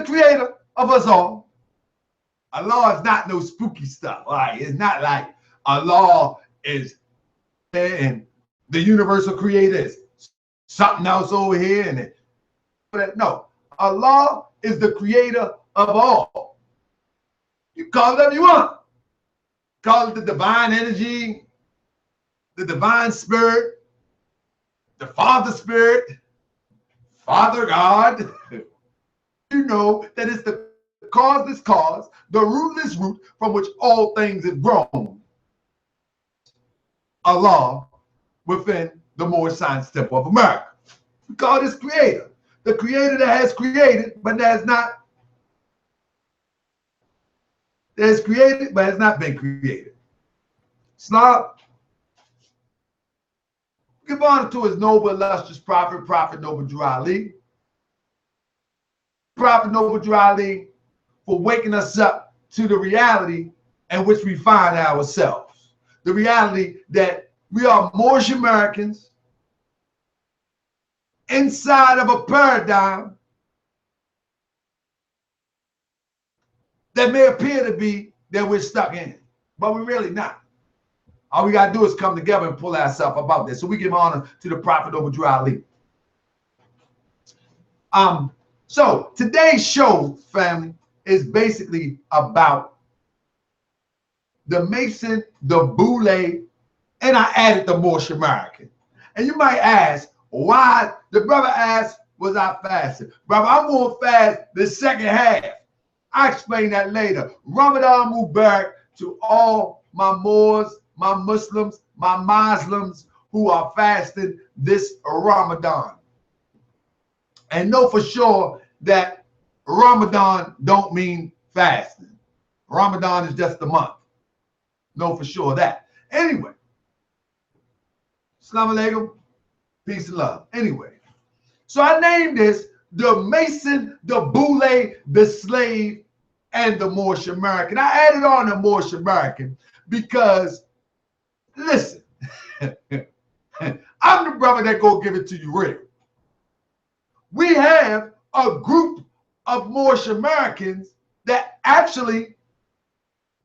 creator of us all. Allah is not no spooky stuff. All right, it's not like Allah is there and the universal creator is something else over here. And no, Allah is the creator of all. You call it whatever you want. Call it the divine energy, the divine spirit, the Father Spirit, Father God. You know that it's the causeless cause, the rootless root from which all things have grown. Allah within the Moorish Science Temple of America. We call this creator. The creator that has created, but that has not. That has created, but has not been created. Slob. Give honor to his noble, illustrious prophet, Prophet Noble Drew Ali. Prophet Noble Drew Ali, for waking us up to the reality in which we find ourselves. The reality that we are Moorish Americans inside of a paradigm that may appear to be that we're stuck in, but we're really not. All we got to do is come together and pull ourselves about this. So we give honor to the Prophet Noble Drew Ali. So today's show, family, is basically about the Mason, the Boule, and I added the Moorish American. And you might ask, why? The brother asked, was I fasting? Brother, I'm going to fast the second half. I'll explain that later. Ramadan Mubarak to all my Moors, my Muslims, my Muslims who are fasting this Ramadan. And know for sure that Ramadan don't mean fasting. Ramadan is just a month. Know for sure that. Anyway, Assalamu alaikum, peace and love. Anyway, so I named this the Mason, the Boule, the Slave, and the Moorish American. I added on the Moorish American because, listen, I'm the brother that go give it to you real. We have a group of Moorish Americans that actually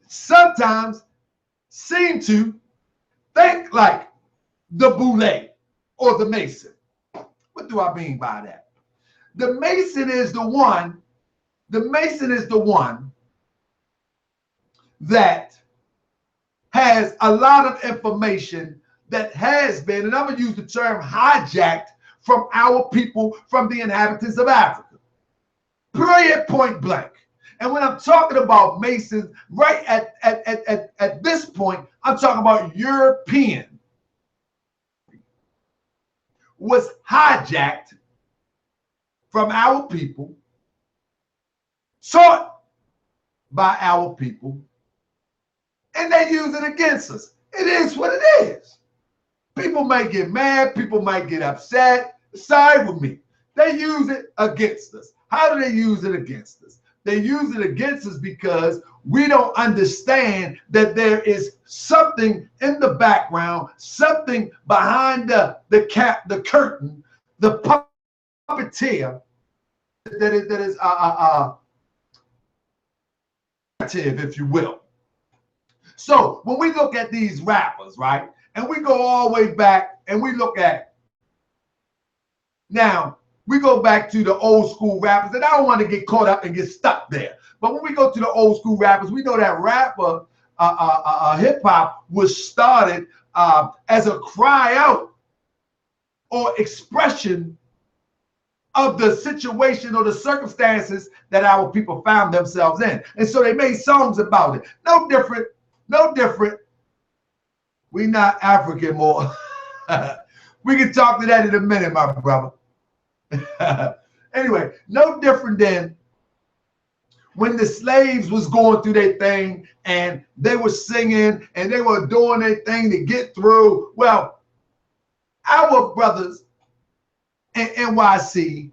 sometimes seem to think like the Boule or the Mason. What do I mean by that? The Mason is the one that has a lot of information that has been, and I'm going to use the term hijacked from our people, from the inhabitants of Africa. Period, point blank. And when I'm talking about Masons, right at this point, I'm talking about European. Was hijacked from our people, taught by our people, and they use it against us. It is what it is. People might get mad, people might get upset. Side with me. They use it against us. How do they use it against us? They use it against us because we don't understand that there is something in the background, something behind the curtain, the puppeteer that is if you will. So when we look at these rappers, right, and we go all the way back and we look at, now, we go back to the old school rappers, and I don't want to get caught up and get stuck there. But when we go to the old school rappers, we know that rapper, hip hop was started as a cry out or expression of the situation or the circumstances that our people found themselves in. And so they made songs about it. No different, no different. We not African more. We can talk to that in a minute, my brother. Anyway, no different than when the slaves was going through their thing and they were singing and they were doing their thing to get through. Well, our brothers in NYC,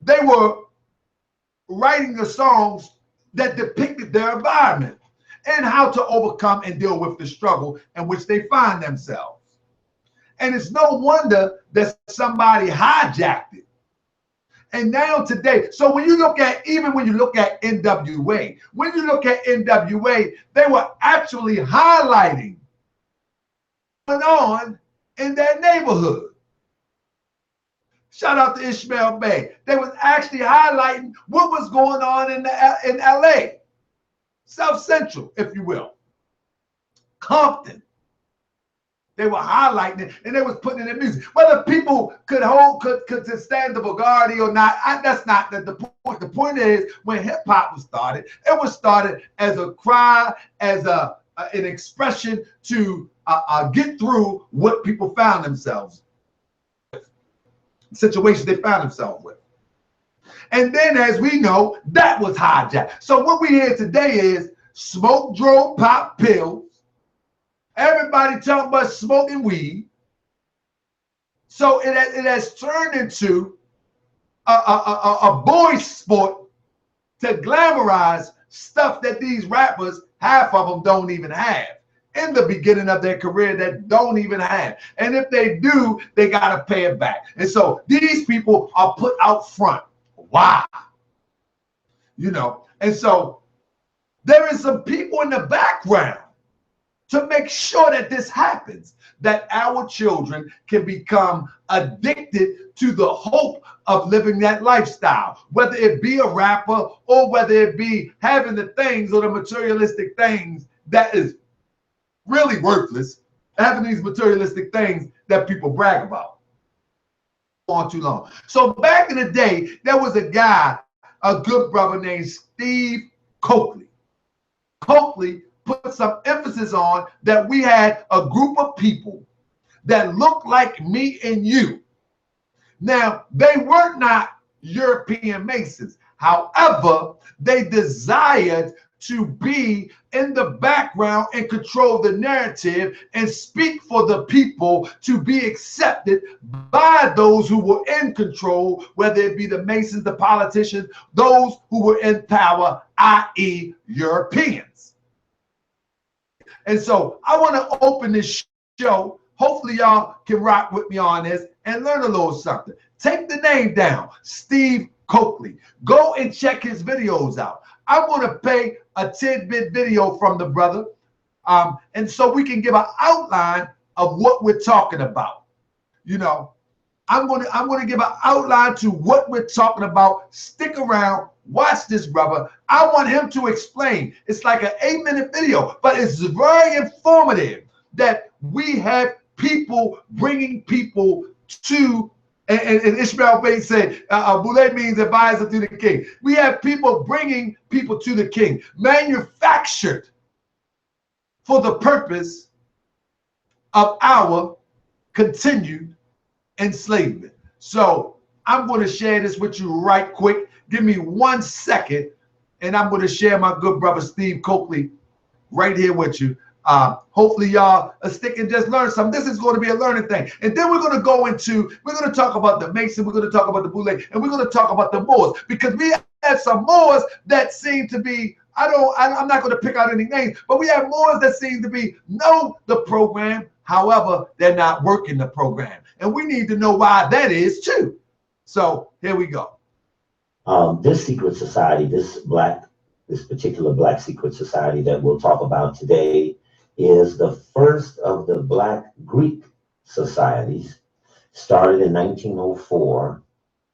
they were writing the songs that depicted their environment and how to overcome and deal with the struggle in which they find themselves. And it's no wonder that somebody hijacked it And now today, so when you look at, even when you look at NWA, when you look at NWA, they were actually highlighting what's going on in their neighborhood. Shout out to Ishmael Bay. They was actually highlighting what was going on in LA, South Central, if you will, Compton. They were highlighting it, and they was putting it in music. Whether people could stand the vulgarity or not, that's not the point. The point is, when hip hop was started, it was started as a cry, as an expression to get through what people found themselves, situations they found themselves with. And then, as we know, that was hijacked. So what we hear today is smoke, drove, pop pills. Everybody talking about smoking weed. So it has turned into a boy sport to glamorize stuff that these rappers, half of them don't even have in the beginning of their career, that don't even have. And if they do, they got to pay it back. And so these people are put out front. Why? You know, and so there is some people in the background to make sure that this happens, that our children can become addicted to the hope of living that lifestyle, whether it be a rapper or whether it be having the things or the materialistic things that is really worthless, having these materialistic things that people brag about. On too long. So back in the day, there was a guy, a good brother named Steve Coakley. Coakley put some emphasis on that we had a group of people that looked like me and you. Now, they were not European Masons. However, they desired to be in the background and control the narrative and speak for the people to be accepted by those who were in control, whether it be the Masons, the politicians, those who were in power, i.e. Europeans. And so I want to open this show. Hopefully y'all can rock with me on this and learn a little something. Take the name down, Steve Coakley. Go and check his videos out. I'm going to play a tidbit video from the brother, and so we can give an outline of what we're talking about. You know, I'm going to give an outline to what we're talking about. Stick around. Watch this, brother. I want him to explain. It's like an 8-minute video, but it's very informative that we have people bringing people to, and Ishmael Bates said, Boule means advisor to the king. We have people bringing people to the king, manufactured for the purpose of our continued enslavement. So I'm going to share this with you right quick. Give me 1 second, and I'm going to share my good brother Steve Coakley right here with you. Hopefully y'all stick and just learn something. This is going to be a learning thing. And then we're going to talk about the Mason, we're going to talk about the Boule, and we're going to talk about the Moors, because we have some Moors that seem to be, I'm not going to pick out any names, but we have Moors that seem to be know the program. However, they're not working the program. And we need to know why that is too. So here we go. This secret society, this particular black secret society that we'll talk about today, is the first of the Black Greek societies, started in 1904.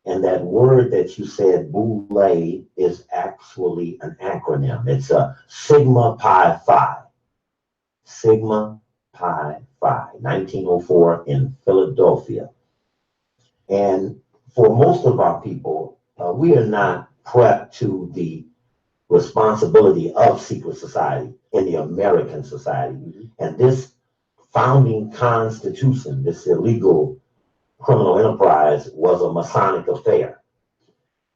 And that word that you said, Boule, is actually an acronym. It's a Sigma Pi Phi. Sigma Pi Phi, 1904 in Philadelphia. And for most of our people, we are not prepped to the responsibility of secret society in the American society. Mm-hmm. And this founding constitution, this illegal criminal enterprise, was a Masonic affair.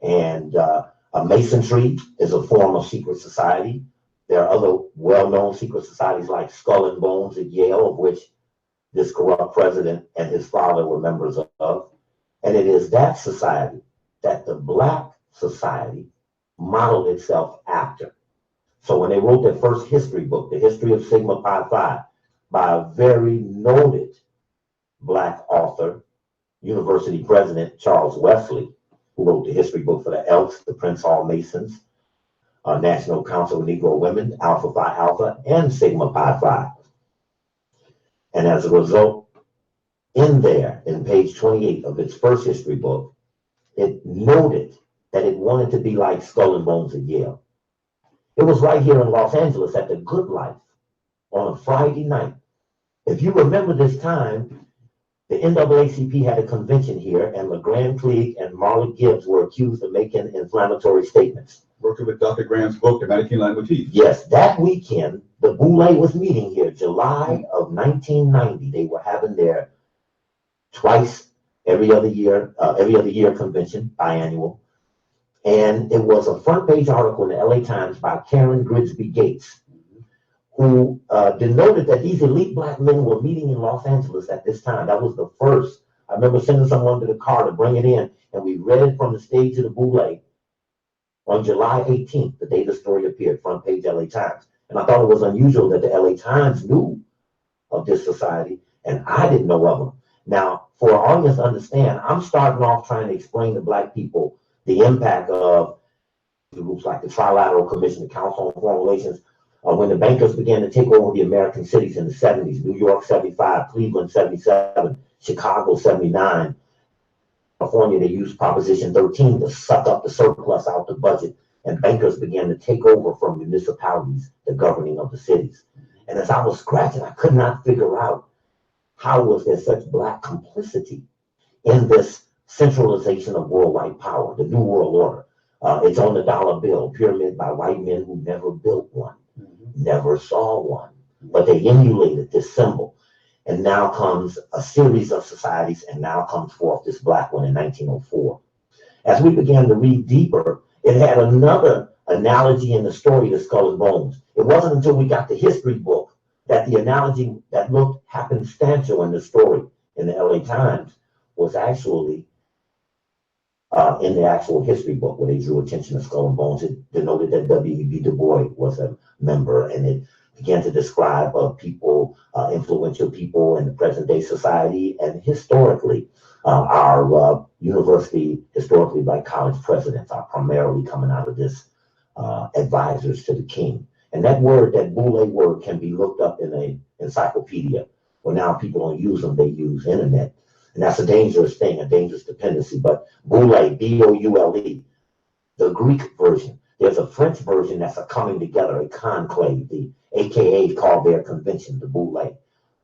And a Masonry is a form of secret society. There are other well-known secret societies like Skull and Bones at Yale, of which this corrupt president and his father were members of. And it is that society that the Black society modeled itself after. So when they wrote their first history book, The History of Sigma Pi Phi, by a very noted Black author, University president Charles Wesley, who wrote the history book for the Elks, the Prince Hall Masons, National Council of Negro Women, Alpha Phi Alpha, and Sigma Pi Phi. And as a result, in there, in page 28 of its first history book, it noted that it wanted to be like Skull and Bones at Yale. It was right here in Los Angeles at the Good Life on a Friday night. If you remember this time, the NAACP had a convention here, and LeGrand Cleage and Marla Gibbs were accused of making inflammatory statements. Working with Dr. Graham's book, The Mannequin Motif. Yes, that weekend, the Boule was meeting here, July of 1990. They were having their twice every other year convention, biannual. And it was a front page article in the LA Times by Karen Grigsby Gates, who denoted that these elite black men were meeting in Los Angeles at this time. That was the first. I remember sending someone to the car to bring it in, and we read it from the stage of the Boule on July 18th, the day the story appeared, front page LA Times. And I thought it was unusual that the LA Times knew of this society, and I didn't know of them. Now, for our audience to understand, I'm starting off trying to explain to black people the impact of groups like the Trilateral Commission, the Council on Foreign Relations, when the bankers began to take over the American cities in the 70s, New York 75, Cleveland 77, Chicago 79, California, they used Proposition 13 to suck up the surplus out the budget, and bankers began to take over from municipalities the governing of the cities. And as I was scratching, I could not figure out how was there such black complicity in this centralization of worldwide power, the New World Order. It's on the dollar bill, pyramid by white men who never built one, never saw one, but they emulated this symbol. And now comes a series of societies, and now comes forth this black one in 1904. As we began to read deeper, it had another analogy in the story to Skull and Bones. It wasn't until we got the history book that the analogy that looked happenstantial in the story in the LA Times was actually in the actual history book, where they drew attention to Skull and Bones. It denoted that W.E.B. Du Bois was a member, and it began to describe people, influential people in the present day society, and historically, our university, historically black college presidents are primarily coming out of this advisors to the king. And that word, that Boule word, can be looked up in an encyclopedia. Well, now people don't use them, they use internet. And that's a dangerous thing, a dangerous dependency. But Boule, B-O-U-L-E, the Greek version. There's a French version that's a coming together, a conclave, the AKA called their convention, the Boule.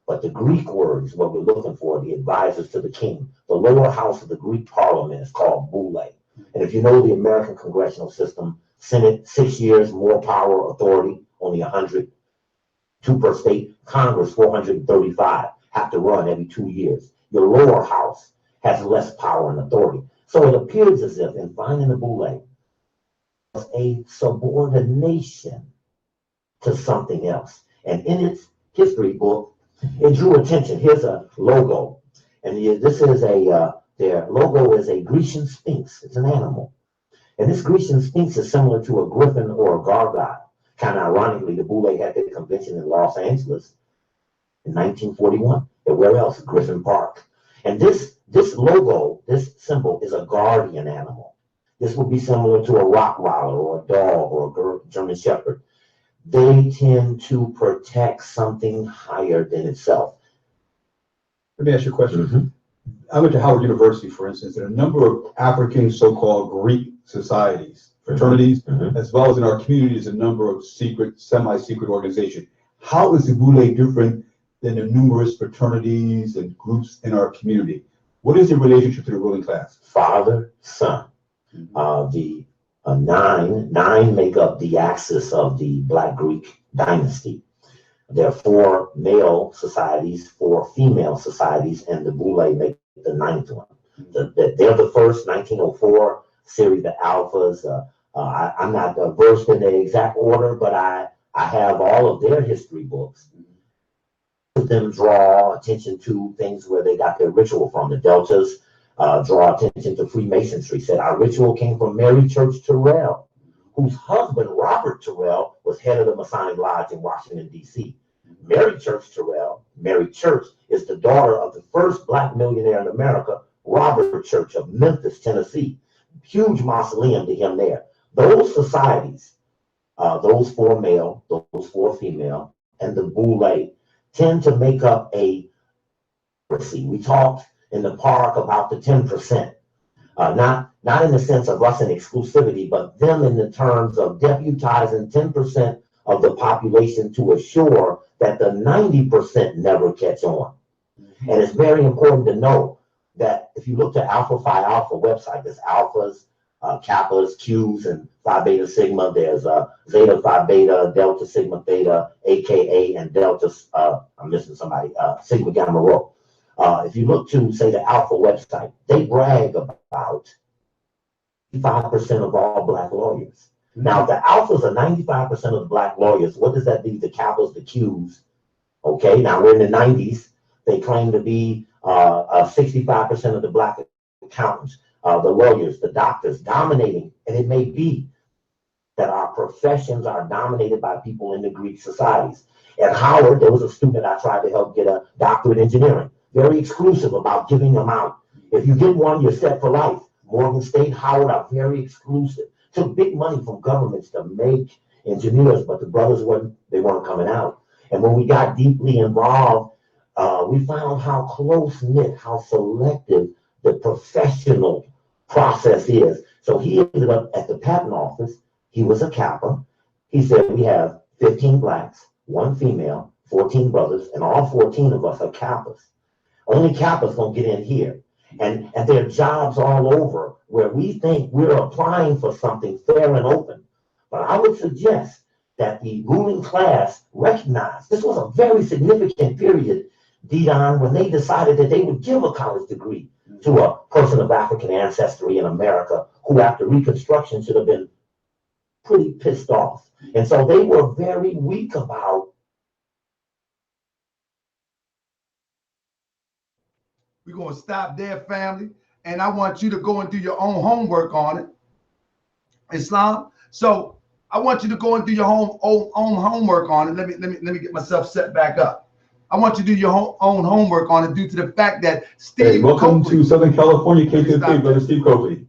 But the Greek word is what we're looking for, the advisors to the king. The lower house of the Greek parliament is called Boule. And if you know the American congressional system, Senate, 6 years, more power, authority, only 100, 2 per state. Congress, 435, have to run every 2 years. Your lower house has less power and authority. So it appears as if in finding the Boule, a subordination to something else. And in its history book, it drew attention. Here's a logo. And this is their logo is a Grecian sphinx. It's an animal. And this Grecian sphinx is similar to a griffin or a gargoyle. Kind of ironically, the Boule had their convention in Los Angeles in 1941. And where else? Griffin Park. And this logo, this symbol, is a guardian animal. This would be similar to a Rottweiler or a dog or a German Shepherd. They tend to protect something higher than itself. Let me ask you a question. Mm-hmm. I went to Howard University, for instance, and a number of African so-called Greek societies, fraternities, as well as in our communities, a number of secret, semi-secret organizations. How is the Boule different than the numerous fraternities and groups in our community? What is the relationship to the ruling class? Father, son. The nine make up the axis of the Black Greek dynasty. There are 4 male societies, 4 female societies, and the Boule make the 9th one. They're the first, 1904, series, the Alphas. I'm not versed in the exact order, but I have all of their history books. Them draw attention to things where they got their ritual from. The Deltas draw attention to Freemasonry. Said our ritual came from Mary Church Terrell, whose husband, Robert Terrell, was head of the Masonic Lodge in Washington, D.C. Mary Church Terrell, Mary Church, is the daughter of the first Black millionaire in America, Robert Church of Memphis, Tennessee. huge mausoleum to him there. Those societies, those 4 male, those 4 female, and the Boule tend to make up a. We talked in the park about the 10%, not in the sense of us in exclusivity, but them in the terms of deputizing 10% of the population to assure that the 90% never catch on. And it's very important to know that if you look at Alpha Phi Alpha website, there's alphas, kappas, Qs, and Phi Beta Sigma. There's Zeta Phi Beta, Delta Sigma Theta, AKA, and Delta, I'm missing somebody, Sigma Gamma Rho. If you look to, say, the Alpha website, they brag about 5% of all Black lawyers. Now, the Alphas are 95% of the Black lawyers. What does that leave? The Kappas, the Qs. Okay, now we're in the 90s. They claim to be 65% of the Black accountants, the lawyers, the doctors, dominating. And it may be that our professions are dominated by people in the Greek societies. At Howard, there was a student I tried to help get a doctorate in engineering. Very exclusive about giving them out. If you get one, you're set for life. Morgan State, Howard are very exclusive. Took big money from governments to make engineers, but the brothers weren't coming out. And when we got deeply involved, we found how close-knit, how selective the professional process is. So he ended up at the patent office. He was a Kappa. He said, we have 15 Blacks, 1 female, 14 brothers, and all 14 of us are Kappas. Only Kappas gonna get in here. And there are jobs all over where we think we're applying for something fair and open. But I would suggest that the ruling class recognized this was a very significant period, Didon, when they decided that they would give a college degree to a person of African ancestry in America who after Reconstruction should have been pretty pissed off. And so they were very weak about. We're going to stop there, family. And I want you to go and do your own homework on it. Islam. So I want you to go and do your own homework on it. Let me get myself set back up. I want you to do your own homework on it due to the fact that Steve welcome Coakley, to Southern California KTFK, Brother Steve Coakley.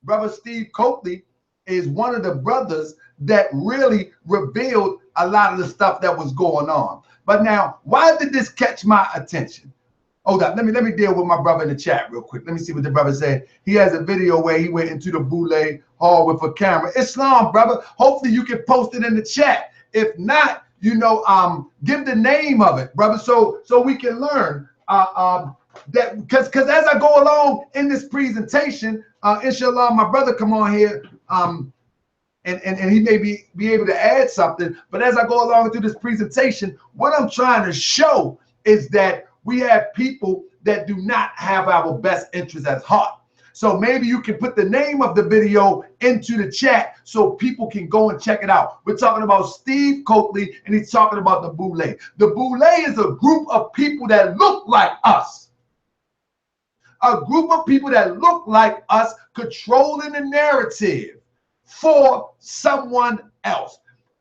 Brother Steve Coakley is one of the brothers that really revealed a lot of the stuff that was going on. But now, why did this catch my attention? Hold up, let me deal with my brother in the chat real quick. Let me see what the brother said. He has a video where he went into the Boule hall with a camera. Islam, brother. Hopefully you can post it in the chat. If not, you know, give the name of it, brother, so we can learn that because as I go along in this presentation, inshallah, my brother come on here, and he may be able to add something. But as I go along through this presentation, what I'm trying to show is that we have people that do not have our best interests at heart. So maybe you can put the name of the video into the chat so people can go and check it out. We're talking about Steve Coakley, and he's talking about the Boule. The Boule is a group of people that look like us. A group of people that look like us controlling the narrative for someone else.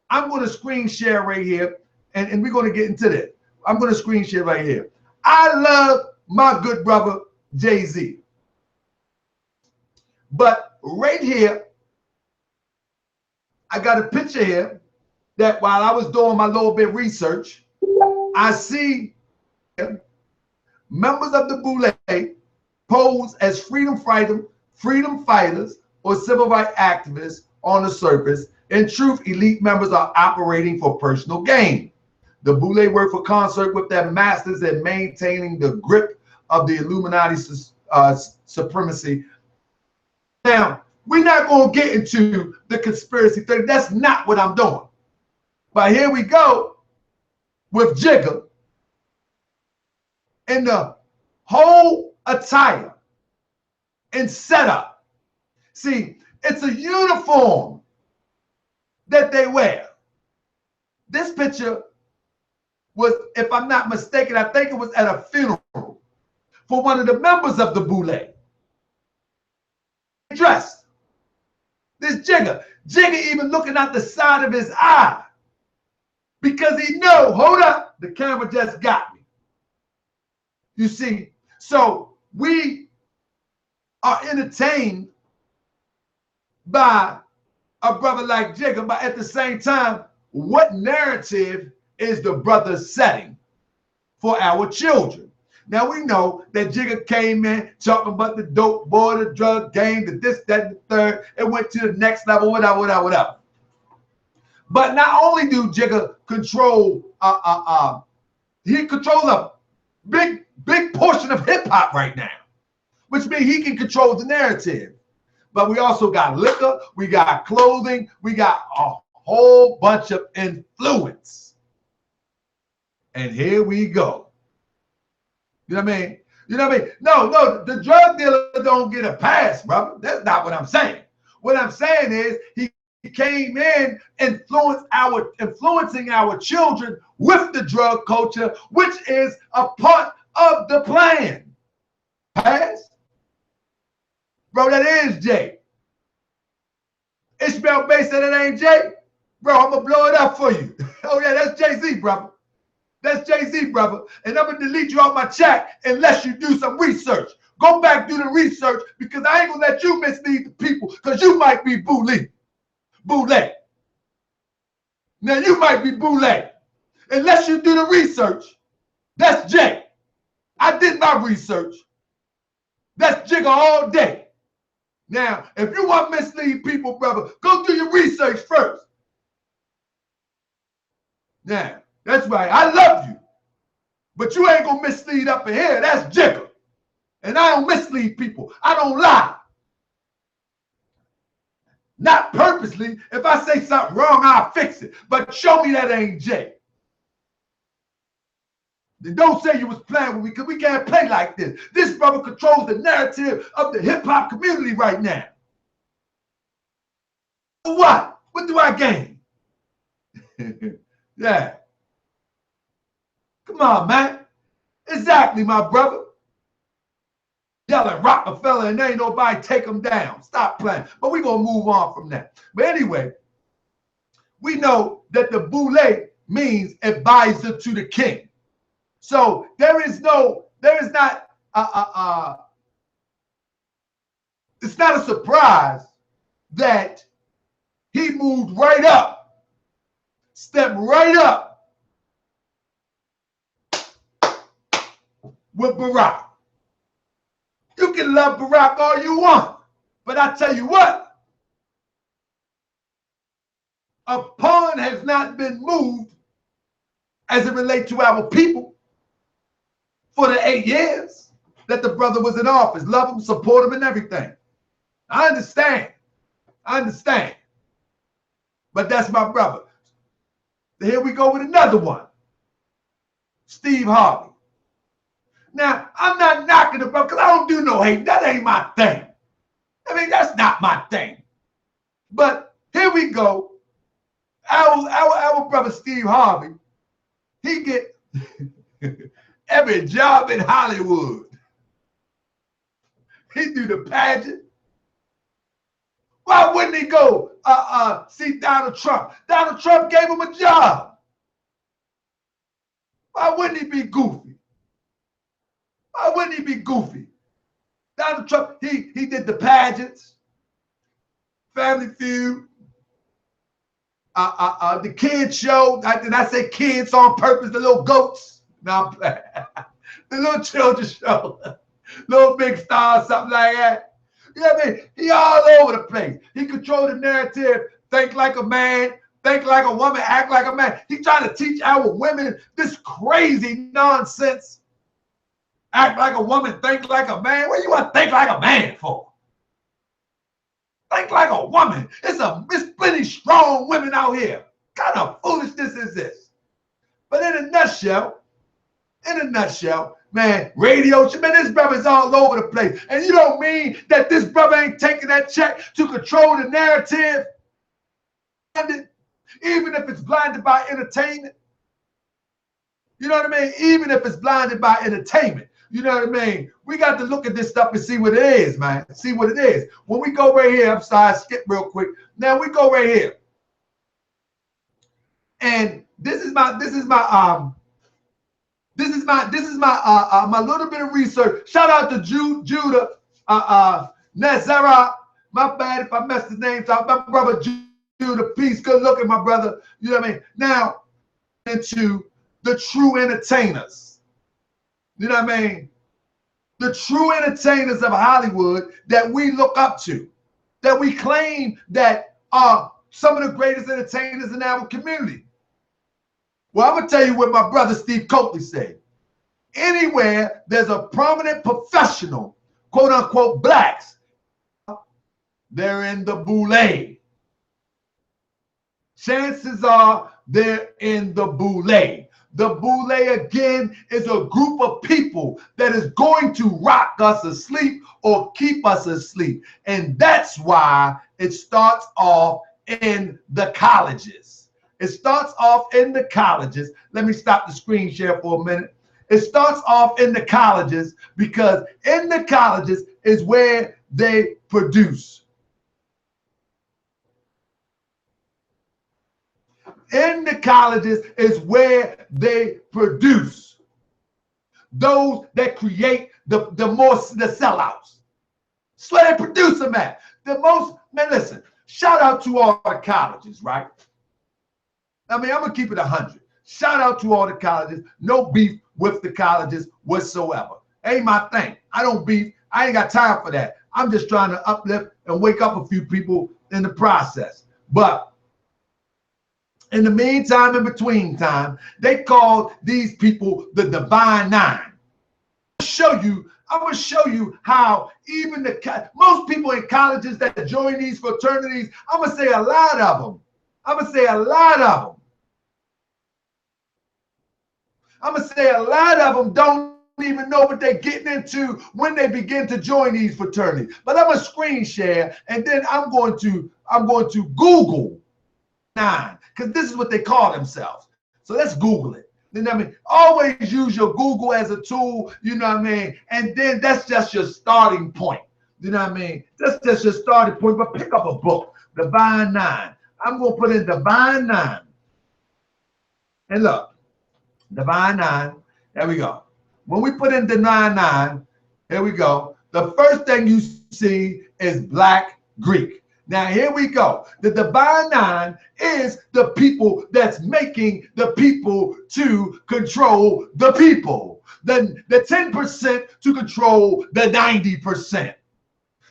I'm going to screen share right here, and we're going to get into this. I'm going to screen share right here. I love my good brother, Jay-Z. But right here, I got a picture here that while I was doing my little bit of research, I see members of the Boule pose as freedom fighters or civil rights activists on the surface. In truth, elite members are operating for personal gain. The Boule work for concert with their masters in maintaining the grip of the Illuminati supremacy. Now, we're not going to get into the conspiracy theory. That's not what I'm doing. But here we go with Jigga in the whole attire and setup. See, it's a uniform that they wear. This picture was, if I'm not mistaken, I think it was at a funeral for one of the members of the Boule. Dressed. This Jigga even looking out the side of his eye because he know, hold up, the camera just got me. You see, so we are entertained by a brother like Jigga, but at the same time, what narrative is the brother setting for our children? Now we know that Jigga came in talking about the dope boy, the drug game, the this, that, and the third. It went to the next level, whatever. But not only do Jigga control, he controls a big portion of hip hop right now, which means he can control the narrative. But we also got liquor, we got clothing, we got a whole bunch of influence. And here we go. You know what I mean? You know what I mean? No, the drug dealer don't get a pass, brother. That's not what I'm saying. What I'm saying is he came in influencing our children with the drug culture, which is a part of the plan. Pass? Bro, that is Jay. Ishmael Bay said it ain't Jay. Bro, I'm going to blow it up for you. Oh, yeah, that's Jay-Z, brother. That's Jay-Z, brother. And I'm going to delete you off my chat unless you do some research. Go back, do the research, because I ain't going to let you mislead the people, because you might be Boule. Now, you might be Boule. Unless you do the research, that's Jay. I did my research. That's Jigga all day. Now, if you want to mislead people, brother, go do your research first. Now, that's right. I love you. But you ain't going to mislead up in here. That's Jigga. And I don't mislead people. I don't lie. Not purposely. If I say something wrong, I'll fix it. But show me that ain't Jay. Don't say you was playing with me, because we can't play like this. This brother controls the narrative of the hip-hop community right now. What? What do I gain? Yeah. Come on, man. Exactly, my brother. Yelling Rockefeller and ain't nobody take him down. Stop playing. But we're going to move on from that. But anyway, we know that the Boule means advisor to the king. So it's not a surprise that he moved right up, stepped right up with Barack. You can love Barack all you want, but I tell you what, a pawn has not been moved as it relates to our people for the 8 years that the brother was in office. Love him, support him, and everything. I understand. But that's my brother. Here we go with another one. Steve Harvey. Now, I'm not knocking the brother, because I don't do no hate. That ain't my thing. I mean, that's not my thing. But here we go. Our brother Steve Harvey, he get every job in Hollywood. He do the pageant. Why wouldn't he go see Donald Trump? Donald Trump gave him a job. Why wouldn't he be goofy? Donald Trump, he did the pageants, Family Feud, the kids show. Did I say kids on purpose? The little goats. No, the little children show. Little Big Star, something like that. You know what I mean? He all over the place. He controlled the narrative. Think like a man. Think like a woman. Act like a man. He trying to teach our women this crazy nonsense. Act like a woman. Think like a man. What do you want to think like a man for? Think like a woman. It's plenty strong women out here. What kind of foolishness is this? But in a nutshell, man, radio, man, this brother's all over the place. And you don't mean that this brother ain't taking that check to control the narrative? Even if it's blinded by entertainment. You know what I mean? Even if it's blinded by entertainment. You know what I mean? We got to look at this stuff and see what it is, man. See what it is. When we go right here, I'm sorry, skip real quick. Now we go right here. And this is my little bit of research. Shout out to Judah Nazara My bad if I messed his name up. My brother Judah, peace. Good looking, my brother. You know what I mean? Now, into the true entertainers. You know what I mean? The true entertainers of Hollywood that we look up to, that we claim that are some of the greatest entertainers in our community. Well, I'm going to tell you what my brother Steve Coakley said. Anywhere there's a prominent professional, quote unquote, blacks, they're in the Boule. Chances are they're in the Boule. The Boule, again, is a group of people that is going to rock us asleep or keep us asleep. And that's why it starts off in the colleges. It starts off in the colleges. Let me stop the screen share for a minute. It starts off in the colleges because in the colleges is where they produce. In the colleges is where they produce those that create the sellouts. That's where they produce them at. The most, man, listen, shout out to all the colleges, right? I mean, I'm going to keep it 100. Shout out to all the colleges. No beef with the colleges whatsoever. Ain't my thing. I don't beef. I ain't got time for that. I'm just trying to uplift and wake up a few people in the process. But in the meantime, in between time, they called these people the Divine Nine. I'm going to show you how even most people in colleges that join these fraternities, I'm going to say a lot of them. I'm going to say a lot of them don't even know what they're getting into when they begin to join these fraternities. But I'm going to screen share, and then I'm going to Google nine, because this is what they call themselves. So let's Google it. You know what I mean? Always use your Google as a tool, you know what I mean? And then that's just your starting point. You know what I mean? That's just your starting point. But pick up a book, Divine Nine. I'm going to put in Divine Nine. And look, Divine Nine, there we go. When we put in Divine Nine, here we go. The first thing you see is Black Greek. Now, here we go. The Divine Nine is the people that's making the people to control the people. The 10% to control the 90%.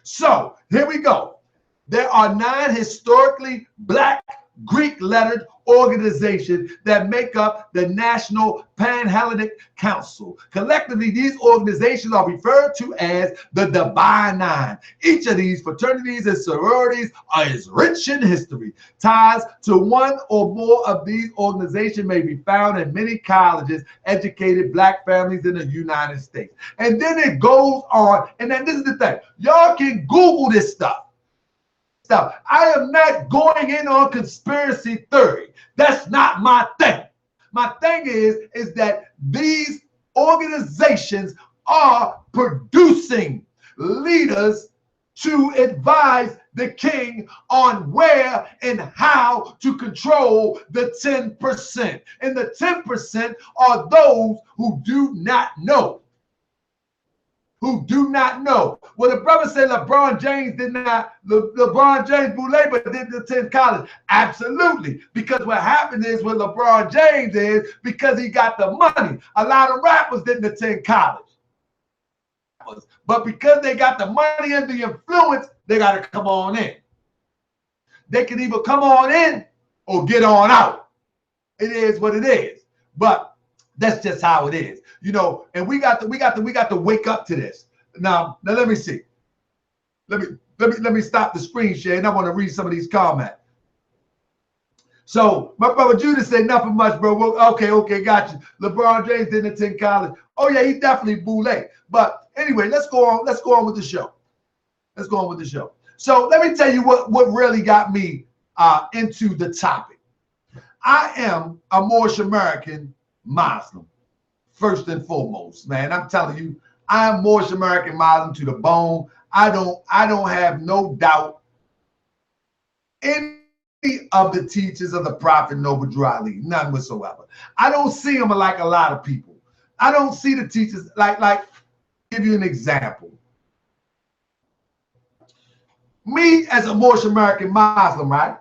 So, here we go. There are 9 historically Black Greek lettered organizations that make up the National Panhellenic Council. Collectively, these organizations are referred to as the Divine Nine. Each of these fraternities and sororities is rich in history. Ties to one or more of these organizations may be found in many colleges, educated Black families in the United States. And then it goes on, and then this is the thing. Y'all can Google this stuff. I am not going in on conspiracy theory. That's not my thing. My thing is that these organizations are producing leaders to advise the king on where and how to control the 10%. And the 10% are those who do not know. Well, the brother said LeBron James did not, LeBron James Boule, but didn't attend college. Absolutely. Because what happened is with LeBron James is because he got the money. A lot of rappers didn't attend college. But because they got the money and the influence, they got to come on in. They can either come on in or get on out. It is what it is. But that's just how it is, you know. And we got to wake up to this. Now let me see. Let me stop the screen share, and I want to read some of these comments. So my brother Judah said nothing much, bro. Well, okay, got you. LeBron James didn't attend college. Oh yeah, he definitely Boule. But anyway, let's go on with the show. So let me tell you what really got me into the topic. I am a Moorish American Muslim, first and foremost, man. I'm telling you, I am Moorish American Muslim to the bone. I don't have no doubt any of the teachers of the Prophet Noble Drew Ali, none whatsoever. I don't see them like a lot of people. I don't see the teachers like give you an example. me as a Moorish American Muslim, right?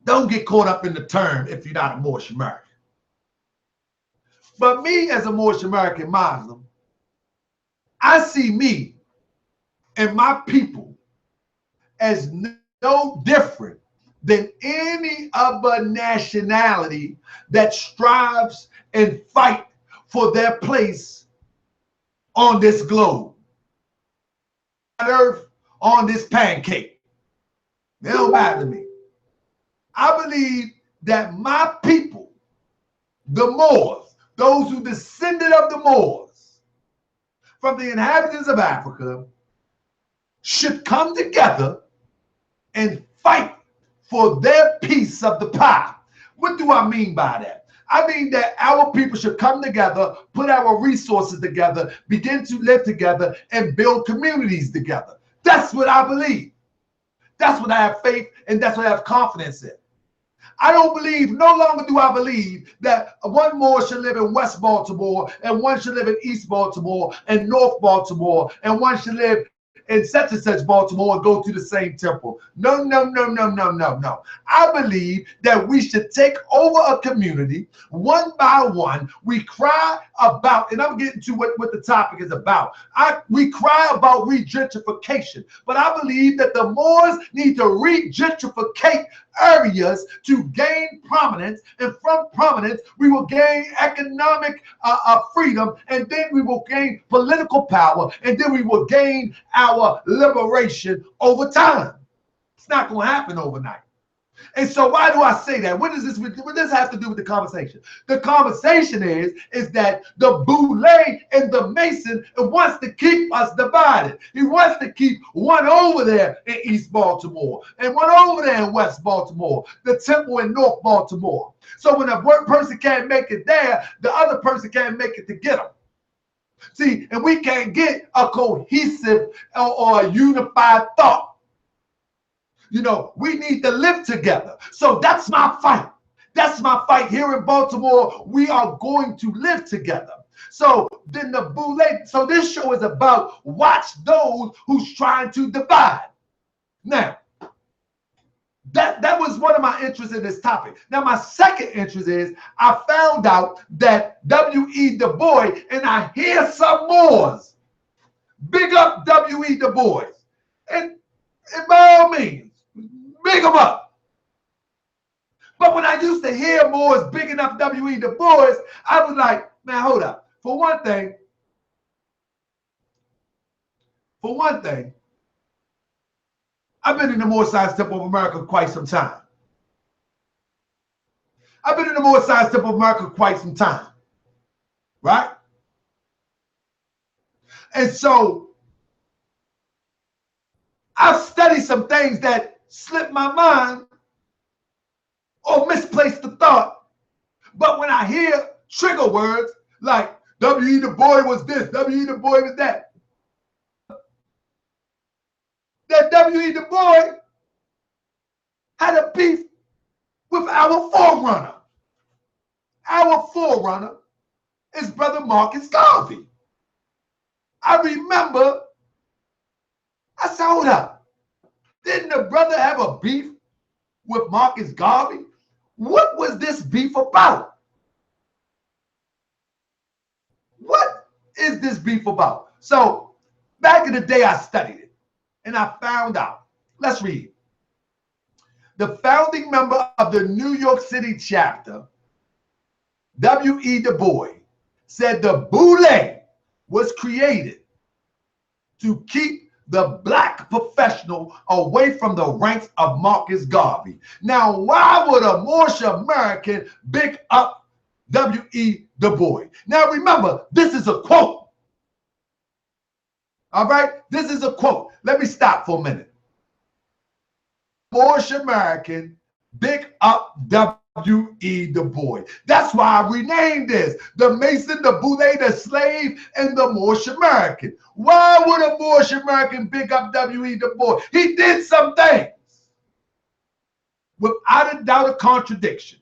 Don't get caught up in the term if you're not a Moorish American. But me as a Moorish American Muslim, I see me and my people as no different than any other nationality that strives and fight for their place on this globe, on earth, on this pancake. It don't matter to me. I believe that my people, the Moors, those who descended of the Moors from the inhabitants of Africa, should come together and fight for their piece of the pie. What do I mean by that? I mean that our people should come together, put our resources together, begin to live together, and build communities together. That's what I believe. That's what I have faith, and that's what I have confidence in. I don't believe, no longer do I believe that one Moor should live in West Baltimore, and one should live in East Baltimore, and North Baltimore, and one should live in such and such Baltimore and go to the same temple. No, no, no, no, no, no, no. I believe that we should take over a community one by one. We cry about, and I'm getting to what the topic is about. We cry about regentrification, but I believe that the Moors need to regentrificate areas to gain prominence, and from prominence we will gain economic freedom, and then we will gain political power, and then we will gain our liberation over time. It's not going to happen overnight. And so why do I say that? What does this have to do with the conversation? The conversation is that the Boule and the Mason wants to keep us divided. He wants to keep one over there in East Baltimore and one over there in West Baltimore, the temple in North Baltimore. So when a person can't make it there, the other person can't make it to get them. See, and we can't get a cohesive or a unified thought. You know, we need to live together. So that's my fight. That's my fight here in Baltimore. We are going to live together. So then the Boule, so this show is about watch those who's trying to divide. Now, that was one of my interests in this topic. Now, my second interest is I found out that W.E. Du Bois, and I hear some Moors. Big up W.E. Du Bois. And by all means, big them up. But when I used to hear Moors big enough W.E. Du Bois, I was like, man, hold up. For one thing, I've been in the Moorish Temple of America quite some time. Right? And so I've studied some things that slipped my mind or misplaced the thought. But when I hear trigger words like W.E. Du Bois was this, W.E. Du Bois was that W.E. Du Bois had a beef with our forerunner. Our forerunner is Brother Marcus Garvey. I remember, I said, hold up. Didn't the brother have a beef with Marcus Garvey? What was this beef about? What is this beef about? So back in the day, I studied it and I found out. Let's read. The founding member of the New York City chapter, W.E. Du Bois, said the Boule was created to keep the black professional away from the ranks of Marcus Garvey. Now, why would a Moorish American big up W.E. Du Bois? Now, remember, this is a quote. All right? This is a quote. Let me stop for a minute. Moorish American big up W.E. Du Bois. That's why I renamed this the Mason, the Boule, the slave, and the Moorish American. Why would a Moorish American big up W.E. Du Bois? He did some things. Without a doubt of contradiction.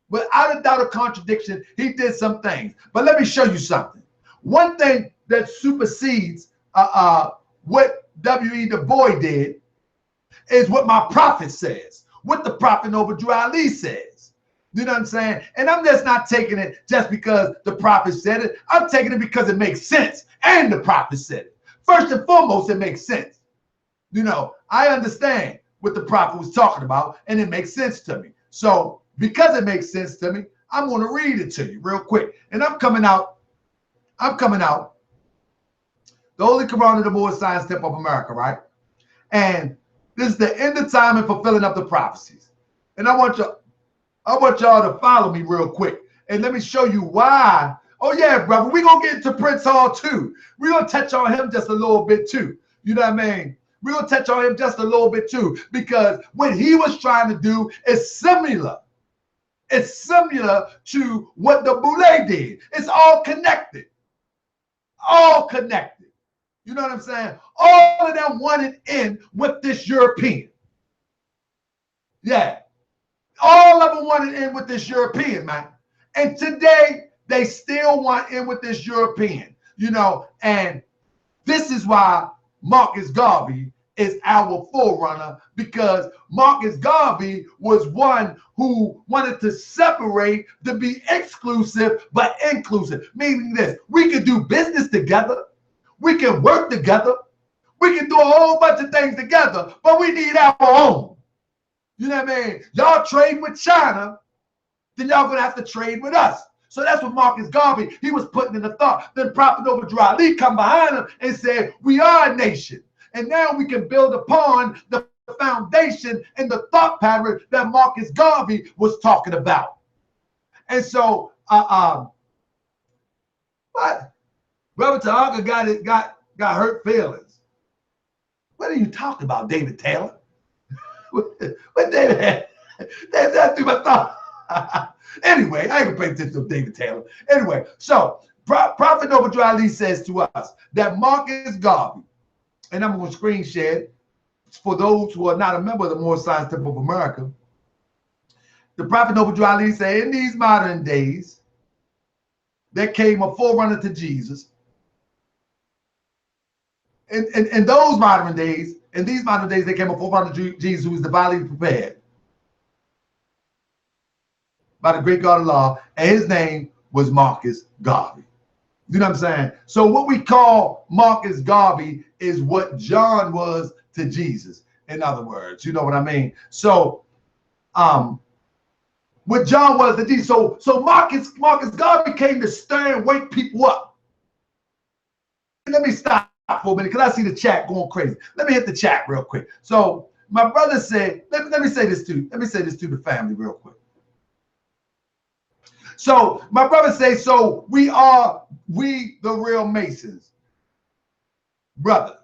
Without a doubt of contradiction, he did some things. But let me show you something. One thing that supersedes what W.E. Du Bois did is what my prophet says, what the prophet Noble Drew Ali says. You know what I'm saying? And I'm just not taking it just because the prophet said it. I'm taking it because it makes sense. And the prophet said it. First and foremost, it makes sense. You know, I understand what the prophet was talking about, and it makes sense to me. So because it makes sense to me, I'm going to read it to you real quick. And I'm coming out. The Holy Quran of the Moorish Science Temple of America, right? And this is the end of time and fulfilling of the prophecies. And I want y'all to follow me real quick. And let me show you why. Oh yeah, brother, we're going to get into Prince Hall too. We're going to touch on him just a little bit too. You know what I mean? We're going to touch on him just a little bit too, because what he was trying to do is similar. It's similar to what the Boule did. It's all connected. All connected. You know what I'm saying? All of them wanted in with this European. Yeah. All of them wanted in with this European, man. And today, they still want in with this European. You know, and this is why Marcus Garvey is our forerunner, because Marcus Garvey was one who wanted to separate, to be exclusive but inclusive. Meaning this, we can do business together, we can work together, we can do a whole bunch of things together, but we need our own. You know what I mean? Y'all trade with China, then y'all gonna have to trade with us. So that's what Marcus Garvey, he was putting in the thought. Then Prophet Noble Drew Ali come behind him and said, we are a nation. And now we can build upon the foundation and the thought pattern that Marcus Garvey was talking about. And so, what? Brother Tahaka got hurt feelings. What are you talking about, David Taylor? What David had? That through my thought. Anyway, I ain't gonna pay attention to David Taylor. Anyway, so Prophet Noble Drew Ali says to us that Marcus Garvey, and I'm going to screen share it for those who are not a member of the Moorish Science Temple of America. The Prophet Noble Drew Ali said, in these modern days, there came a forerunner to Jesus. In those modern days, in these modern days, there came a forerunner to Jesus who was divinely prepared by the great God of law, and his name was Marcus Garvey. You know what I'm saying? So what we call Marcus Garvey is what John was to Jesus. In other words, you know what I mean? So, what John was to Jesus. So Marcus Garvey came to stir and wake people up. Let me stop for a minute because I see the chat going crazy. Let me hit the chat real quick. So my brother said, let me say this to the family real quick. So my brother says, so we the real Masons, brother.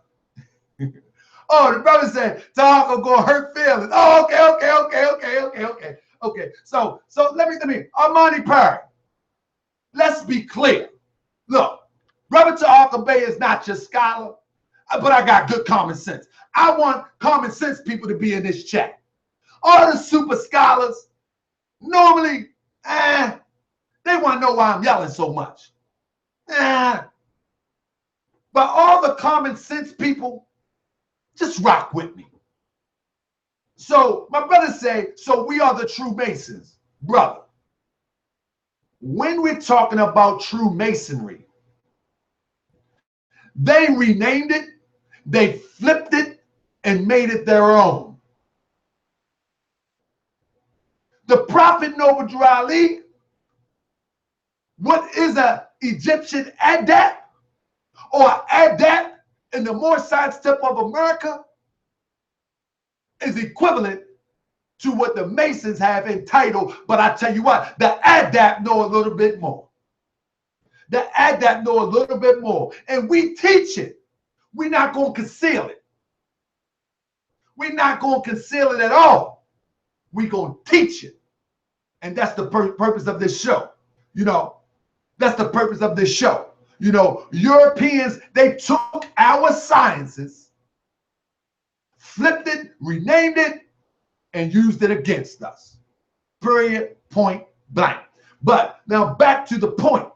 Oh, the brother said, Tahaka gonna hurt feelings. Oh, okay. So let me, Armani Perry, let's be clear. Look, Brother Tahaka Bay is not your scholar, but I got good common sense. I want common sense people to be in this chat. All the super scholars, normally, they want to know why I'm yelling so much. But all the common sense people, just rock with me. So my brother say, so we are the true Masons. Brother, when we're talking about true Masonry, they renamed it, they flipped it, and made it their own. The Prophet Noble Drew Ali, what is an Egyptian adat or adat in the Moorish Science Temple of America is equivalent to what the Masons have entitled, but I tell you what, the adat know a little bit more. The adat know a little bit more, and we teach it. We're not going to conceal it. We're not going to conceal it at all. We're going to teach it, and that's the purpose of this show. You know, that's the purpose of this show. You know, Europeans, they took our sciences, flipped it, renamed it, and used it against us. Period, point blank. But now back to the point.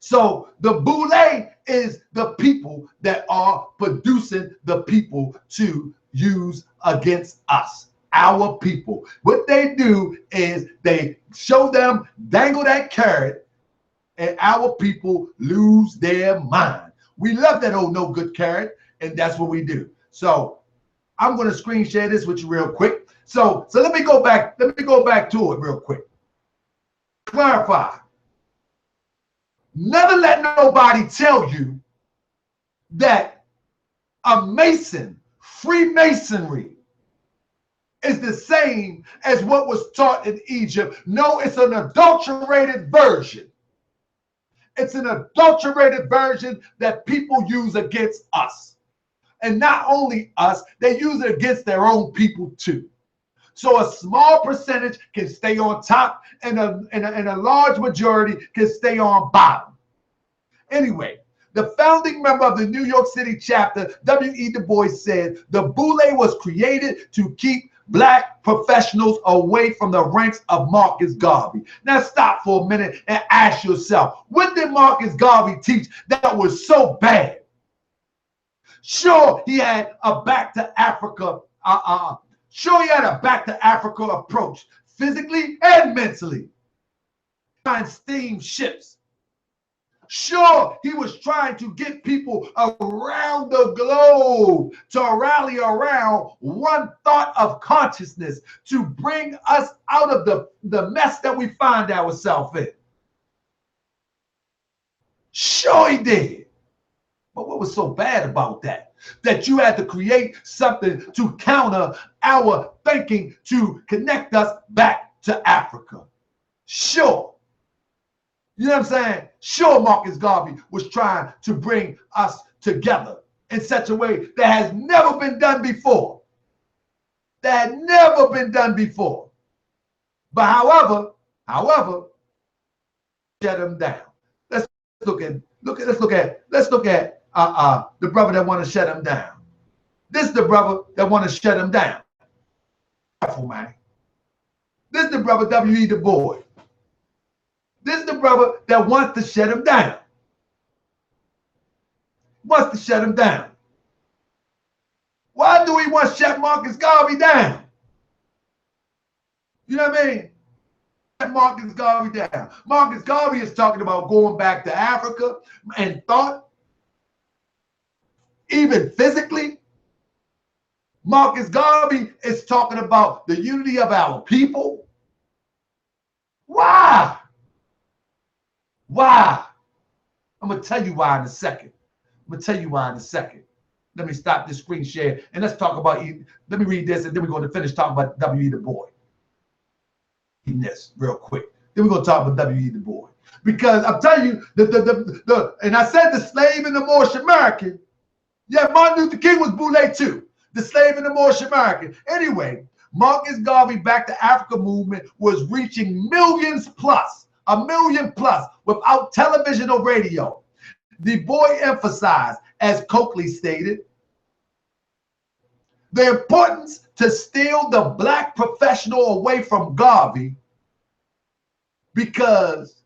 So the Boule is the people that are producing the people to use against us, our people. What they do is they show them, dangle that carrot, and our people lose their mind. We love that old no good carrot, and that's what we do. So I'm going to screen share this with you real quick. So let me go back. Let me go back to it real quick. Clarify. Never let nobody tell you that a Mason, Freemasonry, is the same as what was taught in Egypt. No, it's an adulterated version. It's an adulterated version that people use against us. And not only us, they use it against their own people too. So a small percentage can stay on top, and a large majority can stay on bottom. Anyway, the founding member of the New York City chapter, W.E. Du Bois, said the Boule was created to keep black professionals away from the ranks of Marcus Garvey. Now stop for a minute and ask yourself, what did Marcus Garvey teach that was so bad? Sure, he had a back to Africa approach, physically and mentally. Trying steam ships. Sure, he was trying to get people around the globe to rally around one thought of consciousness to bring us out of the mess that we find ourselves in. Sure, he did. But what was so bad about that? That you had to create something to counter our thinking to connect us back to Africa. Sure. You know what I'm saying? Sure, Marcus Garvey was trying to bring us together in such a way that has never been done before. That had never been done before. But however, shut him down. Let's look at the brother that want to shut him down. This is the brother that want to shut him down. Careful, man. This is the brother W.E. Du Bois. This is the brother that wants to shut him down. Wants to shut him down. Why do we want to shut Marcus Garvey down? You know what I mean? Shut Marcus Garvey down. Marcus Garvey is talking about going back to Africa and thought, even physically. Marcus Garvey is talking about the unity of our people. Why? Why? I'm going to tell you why in a second. Let me stop this screen share and let's talk about, let me read this and then we're going to finish talking about W.E. Du Bois. Read this real quick. Then we're going to talk about W.E. Du Bois. Because I'm telling you, and I said the slave and the Moorish American. Yeah, Martin Luther King was Boule too. The slave and the Moorish American. Anyway, Marcus Garvey Back to Africa movement was reaching millions plus. 1 million plus without television or radio. Du Bois emphasized, as Coakley stated, the importance to steal the black professional away from Garvey because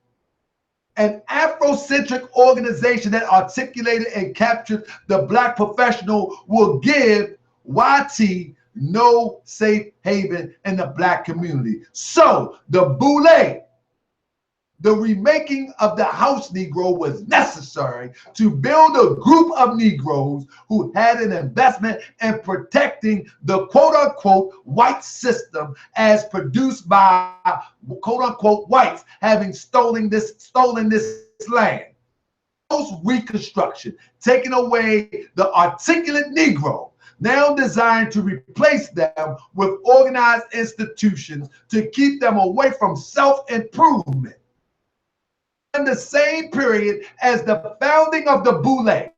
an Afrocentric organization that articulated and captured the black professional will give YT no safe haven in the black community. So the Boule, the remaking of the house Negro, was necessary to build a group of Negroes who had an investment in protecting the quote-unquote white system as produced by quote-unquote whites having stolen this land. Post-Reconstruction, taking away the articulate Negro, now designed to replace them with organized institutions to keep them away from self-improvement. In the same period as the founding of the Boule,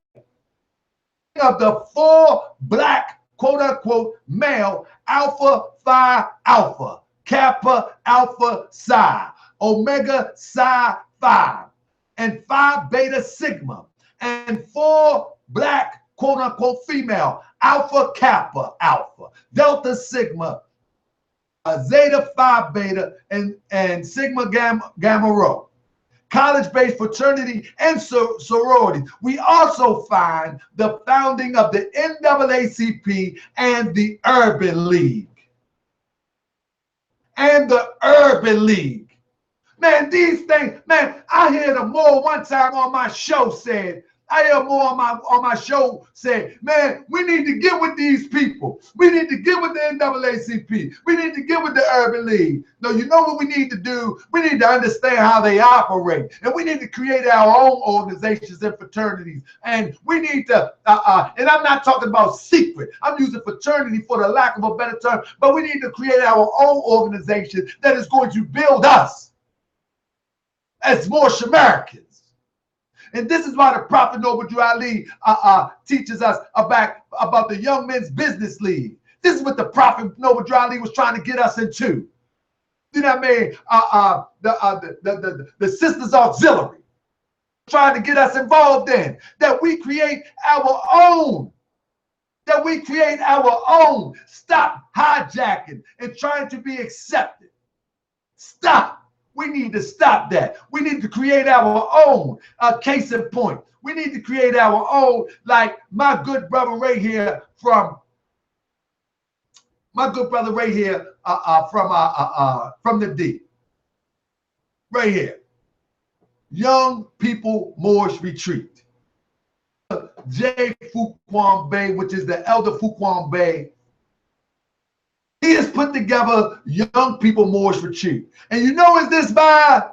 of the 4 black, quote-unquote, male Alpha Phi Alpha, Kappa Alpha Psi, Omega Psi Phi, and Phi Beta Sigma, and 4 black, quote-unquote, female Alpha Kappa Alpha, Delta Sigma, Zeta Phi Beta, and Sigma Gamma Rho. college-based fraternity and sororities. We also find the founding of the NAACP and the Urban League. Man, these things, man, I hear the Moore one time on my show said, on my show said, man, we need to get with these people. We need to get with the NAACP. We need to get with the Urban League. No, you know what we need to do? We need to understand how they operate. And we need to create our own organizations and fraternities. And we need to, and I'm not talking about secret. I'm using fraternity for the lack of a better term. But we need to create our own organization that is going to build us as Moorish Americans. And this is why the Prophet Noble Drew Ali teaches us about the Young Men's Business League. This is what the Prophet Noble Drew Ali was trying to get us into. You know what I mean? The Sisters Auxiliary, trying to get us involved in. That we create our own. Stop hijacking and trying to be accepted. Stop. We need to stop that. We need to create our own. Case in point, we need to create our own, like my good brother right here from the D. Right here. Young People Moorish Retreat. J. Fuquan Bey, which is the Elder Fuquan Bey. He has put together Young People Moorish Retreat. And you know what this by?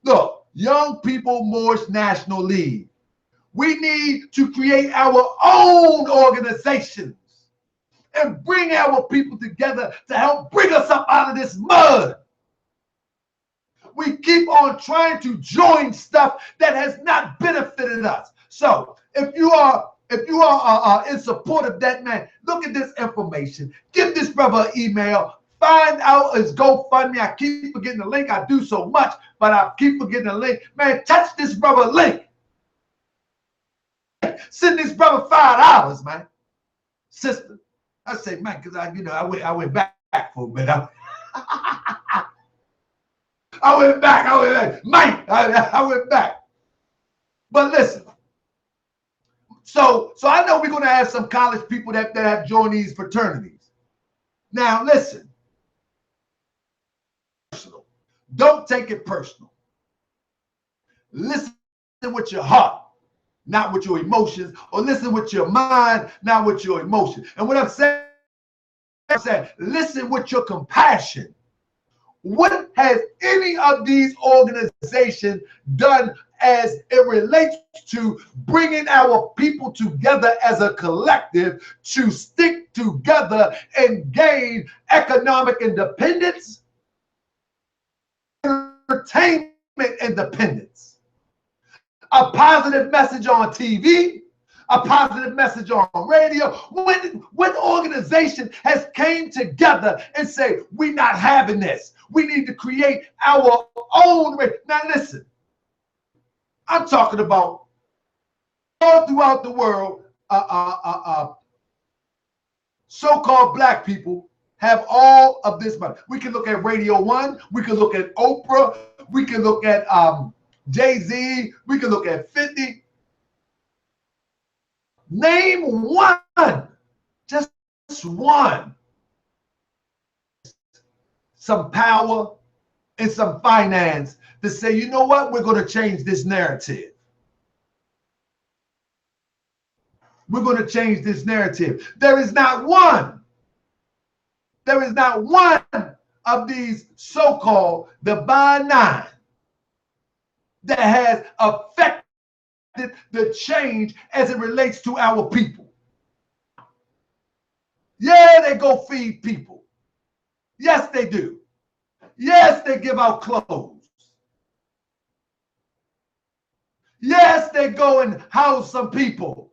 Look, Young People Moorish National League. We need to create our own organizations and bring our people together to help bring us up out of this mud. We keep on trying to join stuff that has not benefited us. So if you are in support of that, man, look at this information. Give this brother an email. Find out his GoFundMe. I keep forgetting the link. I do so much, but I keep forgetting the link. Man, touch this brother link. Send this brother $5, man. Sister, I say, man, because I went back for a bit. I went back. Man, I went back. But listen. So I know we're going to have some college people that have joined these fraternities. Now, listen. Don't take it personal. Listen with your heart, not with your emotions, or listen with your mind, not with your emotion. And what I'm saying, listen with your compassion. What has any of these organizations done as it relates to bringing our people together as a collective to stick together and gain economic independence, entertainment independence, a positive message on TV, a positive message on radio? What organization has came together and say, we're not having this? We need to create our own. Now listen, I'm talking about all throughout the world, so-called black people have all of this money. We can look at Radio 1, we can look at Oprah, we can look at Jay-Z, we can look at 50. Name one, just one, some power and some finance to say, you know what, we're going to change this narrative. We're going to change this narrative. There is not one. There is not one of these so-called Divine Nine that has affected the change as it relates to our people. Yeah, they go feed people. Yes, they do. Yes, they give out clothes. Yes, they go and house some people.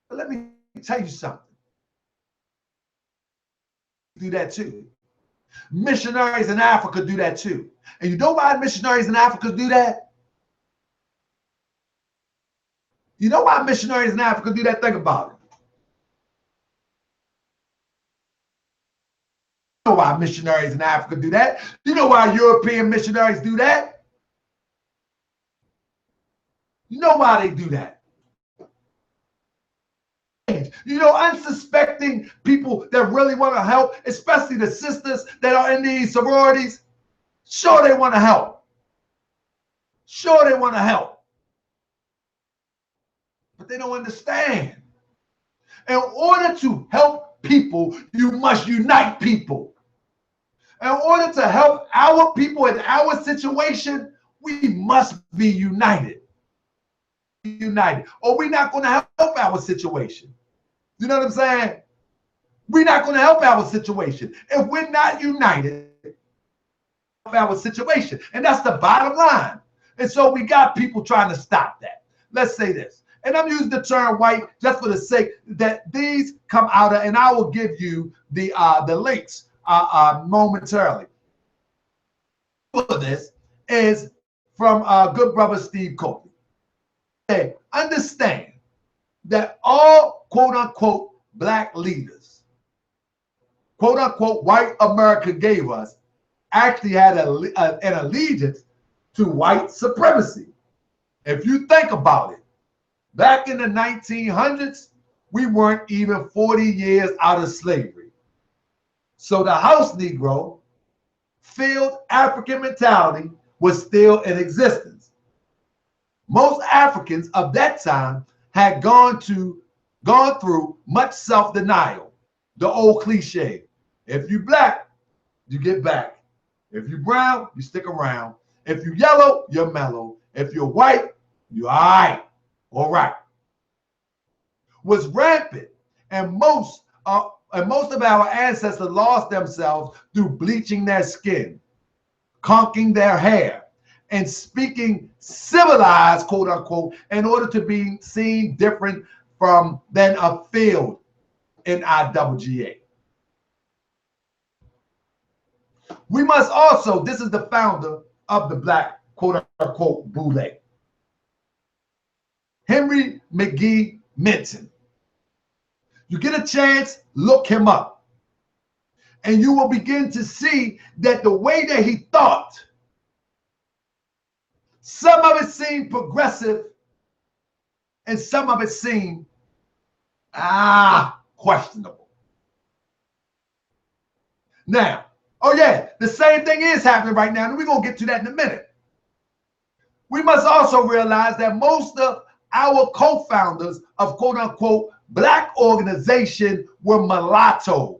But let me tell you something. Do that too. Missionaries in Africa do that too. And you know why missionaries in Africa do that? You know why missionaries in Africa do that? Think about it. You know why missionaries in Africa do that? You know why European missionaries do that? You know why they do that? You know, unsuspecting people that really want to help, especially the sisters that are in these sororities, sure they want to help. Sure they want to help. But they don't understand. In order to help people, you must unite people. In order to help our people in our situation, we must be united. United. Or we're not going to help our situation. You know what I'm saying? We're not going to help our situation. If we're not united, our situation. And that's the bottom line. And so we got people trying to stop that. Let's say this. And I'm using the term white just for the sake that these come out of, and I will give you the links momentarily. For this is from good brother Steve Copley. They understand that all quote unquote black leaders, quote unquote white America gave us, actually had an allegiance to white supremacy. If you think about it, back in the 1900s, we weren't even 40 years out of slavery. So the house Negro, field African mentality was still in existence. Most Africans of that time had gone through much self-denial. The old cliche, if you black, you get back. If you brown, you stick around. If you yellow, you're mellow. If you're white, you're all right. Was rampant, and most of our ancestors lost themselves through bleaching their skin, conking their hair, and speaking civilized, quote unquote, in order to be seen different than a field in IWGA. We must also, this is the founder of the black, quote unquote, Boule, Henry McGee Minton. You get a chance, look him up. And you will begin to see that the way that he thought, some of it seemed progressive and some of it seemed questionable. Now, oh yeah, the same thing is happening right now, and we're going to get to that in a minute. We must also realize that most of our co-founders of quote unquote black organization were mulattoes.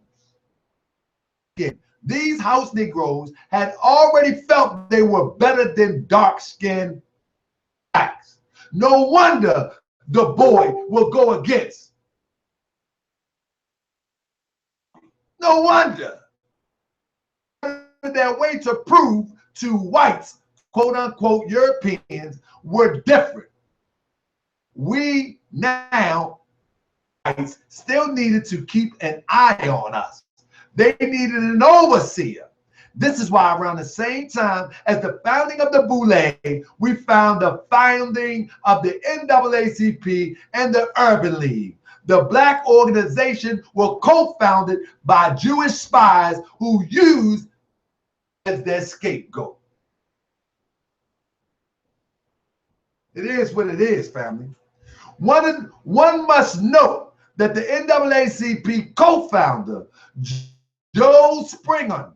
These house Negroes had already felt they were better than dark-skinned blacks. No wonder the boy will go against. No wonder. Their way to prove to whites, quote unquote Europeans, were different. We now still needed to keep an eye on us. They needed an overseer. This is why around the same time as the founding of the Boule, we found the founding of the NAACP and the Urban League. The black organization was co-founded by Jewish spies who used as their scapegoat. It is what it is, family. One must note that the NAACP co-founder, Joe Springer,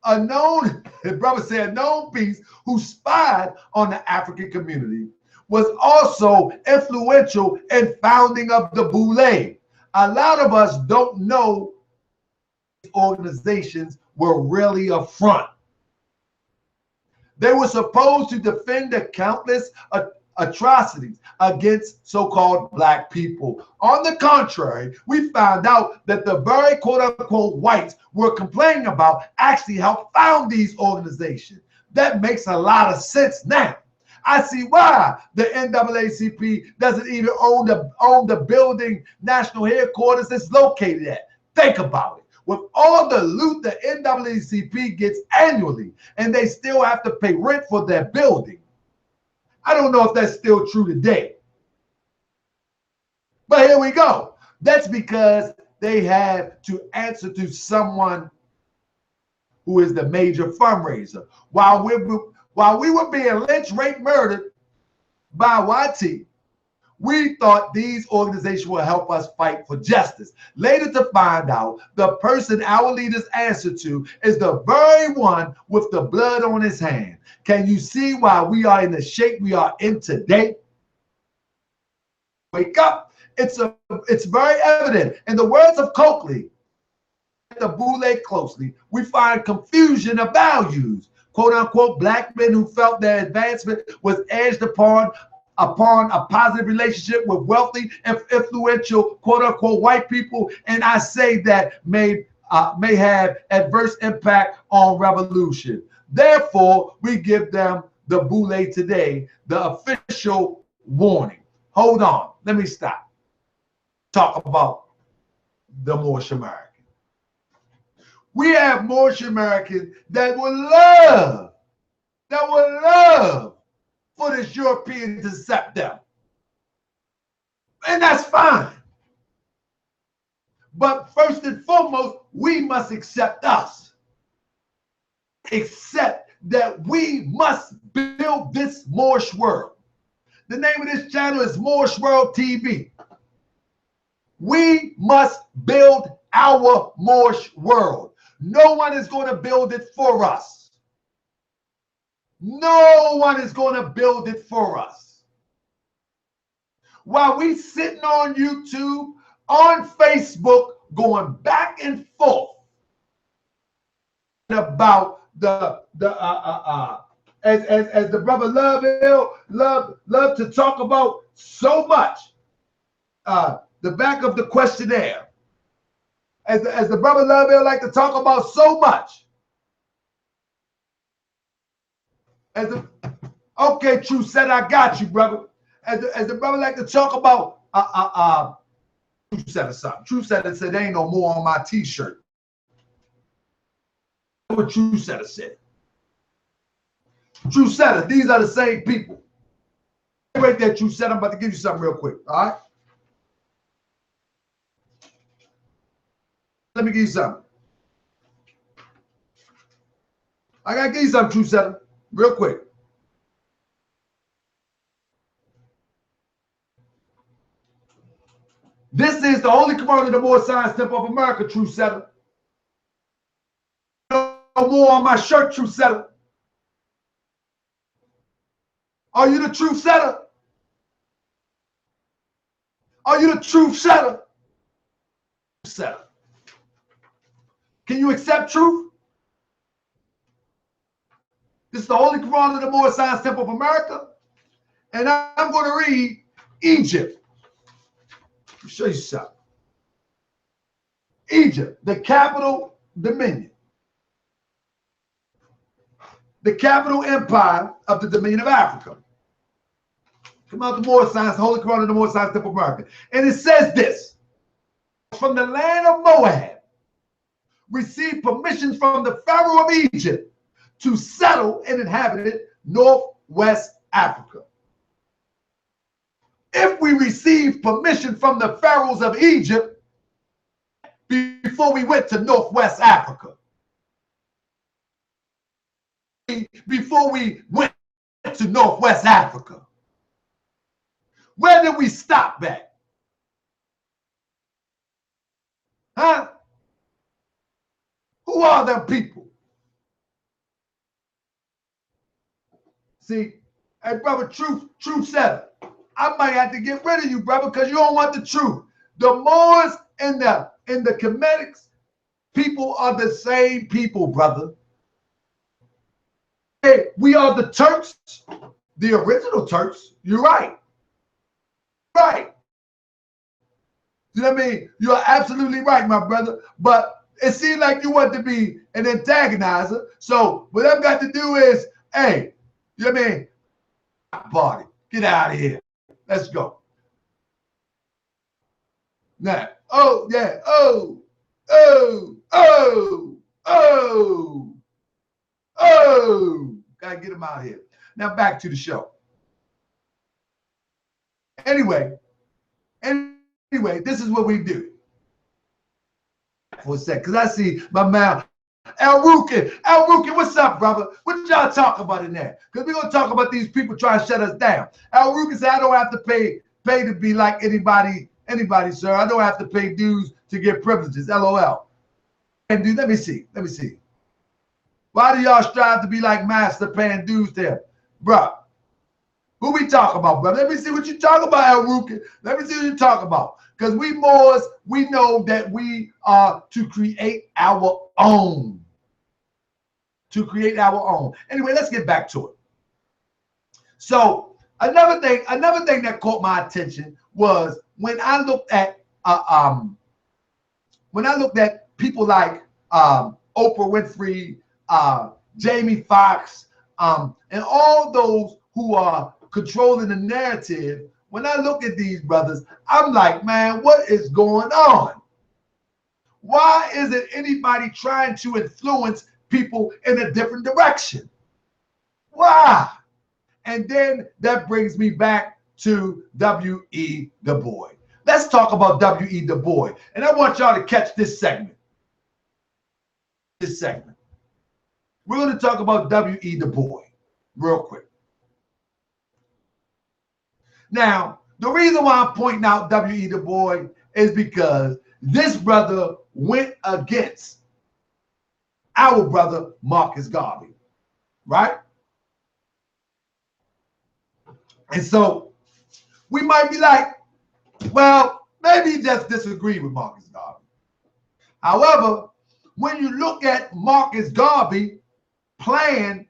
a known, his brother said, a known piece who spied on the African community, was also influential in founding of the Boule. A lot of us don't know these organizations were really a front. They were supposed to defend the countless atrocities against so-called black people. On the contrary, we found out that the very quote-unquote whites we're complaining about actually helped found these organizations. That makes a lot of sense now. I see why the NAACP doesn't even own the building national headquarters it's located at. Think about it. With all the loot the NAACP gets annually, and they still have to pay rent for their building. I don't know if that's still true today. But here we go. That's because they have to answer to someone who is the major fundraiser. While we were being lynched, raped, murdered, by YT, we thought these organizations will help us fight for justice. Later to find out, the person our leaders answer to is the very one with the blood on his hand. Can you see why we are in the shape we are in today? Wake up. It's very evident. In the words of Coakley, the Boule closely, we find confusion of values. Quote unquote, black men who felt their advancement was edged upon a positive relationship with wealthy and influential quote unquote white people, and I say that may have adverse impact on revolution. Therefore, we give them the Boule today, the official warning. Hold on, let me stop. Talk about the Moorish American. We have Moorish Americans that would love for this European to accept them. And that's fine. But first and foremost, we must accept us. Accept that we must build this Moorish world. The name of this channel is Moorish World TV. We must build our Moorish world. No one is going to build it for us. No one is going to build it for us. While we sitting on YouTube, on Facebook, going back and forth about as the brother love to talk about so much, the back of the questionnaire, as the brother Lovell like to talk about so much. Okay, True said, I got you, brother. As the brother like to talk about True said or something. True said it said there ain't no more on my t-shirt. What True said said. True said, these are the same people. Right there, True said, I'm about to give you something real quick. All right. Let me give you something. I gotta give you something, True said, real quick. This is the Holy Quran of the Moorish Science Temple of America, True Setter. No more on my shirt, True Setter. Are you the Truth Setter? Are you the Truth Setter? Setter. Can you accept truth? This is the Holy Quran of the Moorish Science Temple of America. And I'm going to read Egypt. Let me show you something. Egypt, the capital dominion. The capital empire of the Dominion of Africa. Come out the Moorish Science, the Holy Quran of the Moorish Science Temple of America. And it says this: from the land of Moab, received permission from the Pharaoh of Egypt to settle and inhabit Northwest Africa. If we received permission from the pharaohs of Egypt before we went to Northwest Africa, before we went to Northwest Africa, where did we stop at? Huh? Who are them people? See, hey, brother, truth said, I might have to get rid of you, brother, because you don't want the truth. The Moors and the Kemetics people are the same people, brother. Hey, we are the Turks, the original Turks. You're right. Right. You know what I mean? You're absolutely right, my brother. But it seems like you want to be an antagonizer. So what I've got to do is, hey, you know what I mean? Party. Get out of here. Let's go. Now, oh, yeah. Oh. Gotta get him out here. Now back to the show. Anyway, this is what we do. For a sec, because I see my man El Rukin, what's up, brother? What y'all talking about in there? Because we're going to talk about these people trying to shut us down. El Rukin said, I don't have to pay to be like anybody, sir. I don't have to pay dues to get privileges. LOL. And dude, let me see. Why do y'all strive to be like master paying dues to him? Bruh, who we talking about, brother? Let me see what you talking about, El Rukin. Let me see what you talking about. Because we Moors, we know that we are to create our own. Anyway, let's get back to it. So another thing that caught my attention was when I looked at people like Oprah Winfrey, Jamie Foxx, and all those who are controlling the narrative. When I look at these brothers, I'm like, man, what is going on? Why isn't anybody trying to influence people in a different direction? Why? And then that brings me back to W.E. Du Bois. Let's talk about W.E. Du Bois. And I want y'all to catch this segment. We're going to talk about W.E. Du Bois real quick. Now, the reason why I'm pointing out W.E. Du Bois is because this brother went against our brother Marcus Garvey, right? And so we might be like, well, maybe he just disagreed with Marcus Garvey. However, when you look at Marcus Garvey plan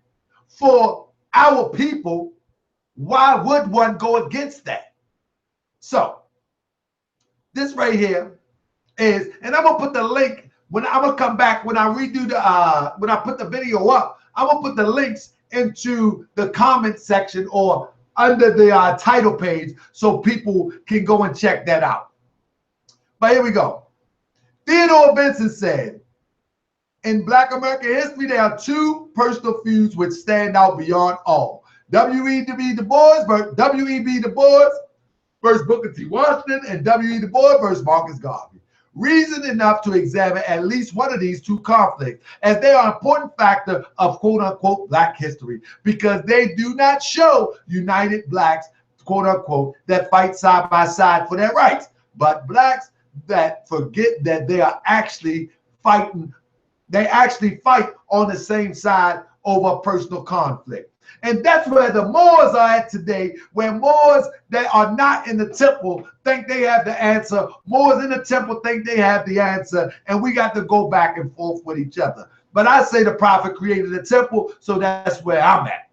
for our people, why would one go against that? So this right here is, and I'm gonna put the link when I'm gonna come back when I redo the when I put the video up. I'm gonna put the links into the comment section or under the title page so people can go and check that out. But here we go. Theodore Benson said, in Black American history, there are two personal feuds which stand out beyond all. W.E.B. Du Bois versus Booker T. Washington and W.E. Du Bois versus Marcus Garvey. Reason enough to examine at least one of these two conflicts, as they are an important factor of quote-unquote Black history, because they do not show united Blacks, quote-unquote, that fight side by side for their rights, but Blacks that forget that they are actually fighting. They actually fight on the same side over personal conflict. And that's where the Moors are at today, where Moors that are not in the temple think they have the answer. Moors in the temple think they have the answer, and we got to go back and forth with each other. But I say the prophet created the temple, so that's where I'm at.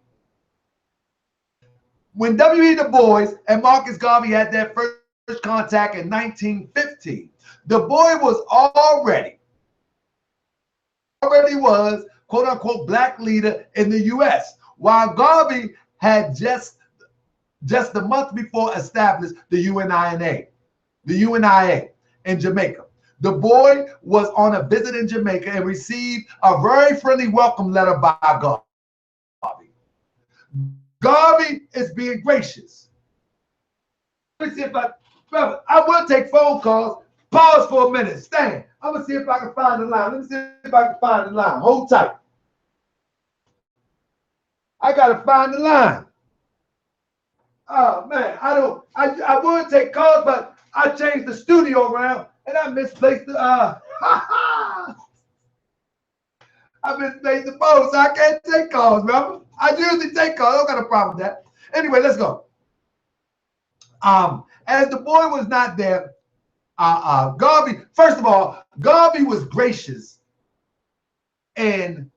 When W.E. Du Bois and Marcus Garvey had their first contact in 1915, Du Bois was already was quote-unquote Black leader in the U.S., while Garvey had just the month before established the UNIA in Jamaica. Du Bois was on a visit in Jamaica and received a very friendly welcome letter by Garvey. Garvey is being gracious. Let me see if brother, I will take phone calls. Pause for a minute. Stand. I'm going to see if I can find the line. Let me see if I can find the line. Hold tight. I got to find the line. Oh, man. I would take calls, but I changed the studio around and I misplaced the, I misplaced the phone, so I can't take calls, remember? I usually take calls. I don't got a problem with that. Anyway, let's go. As Du Bois was not there, Garvey, first of all, Garvey was gracious and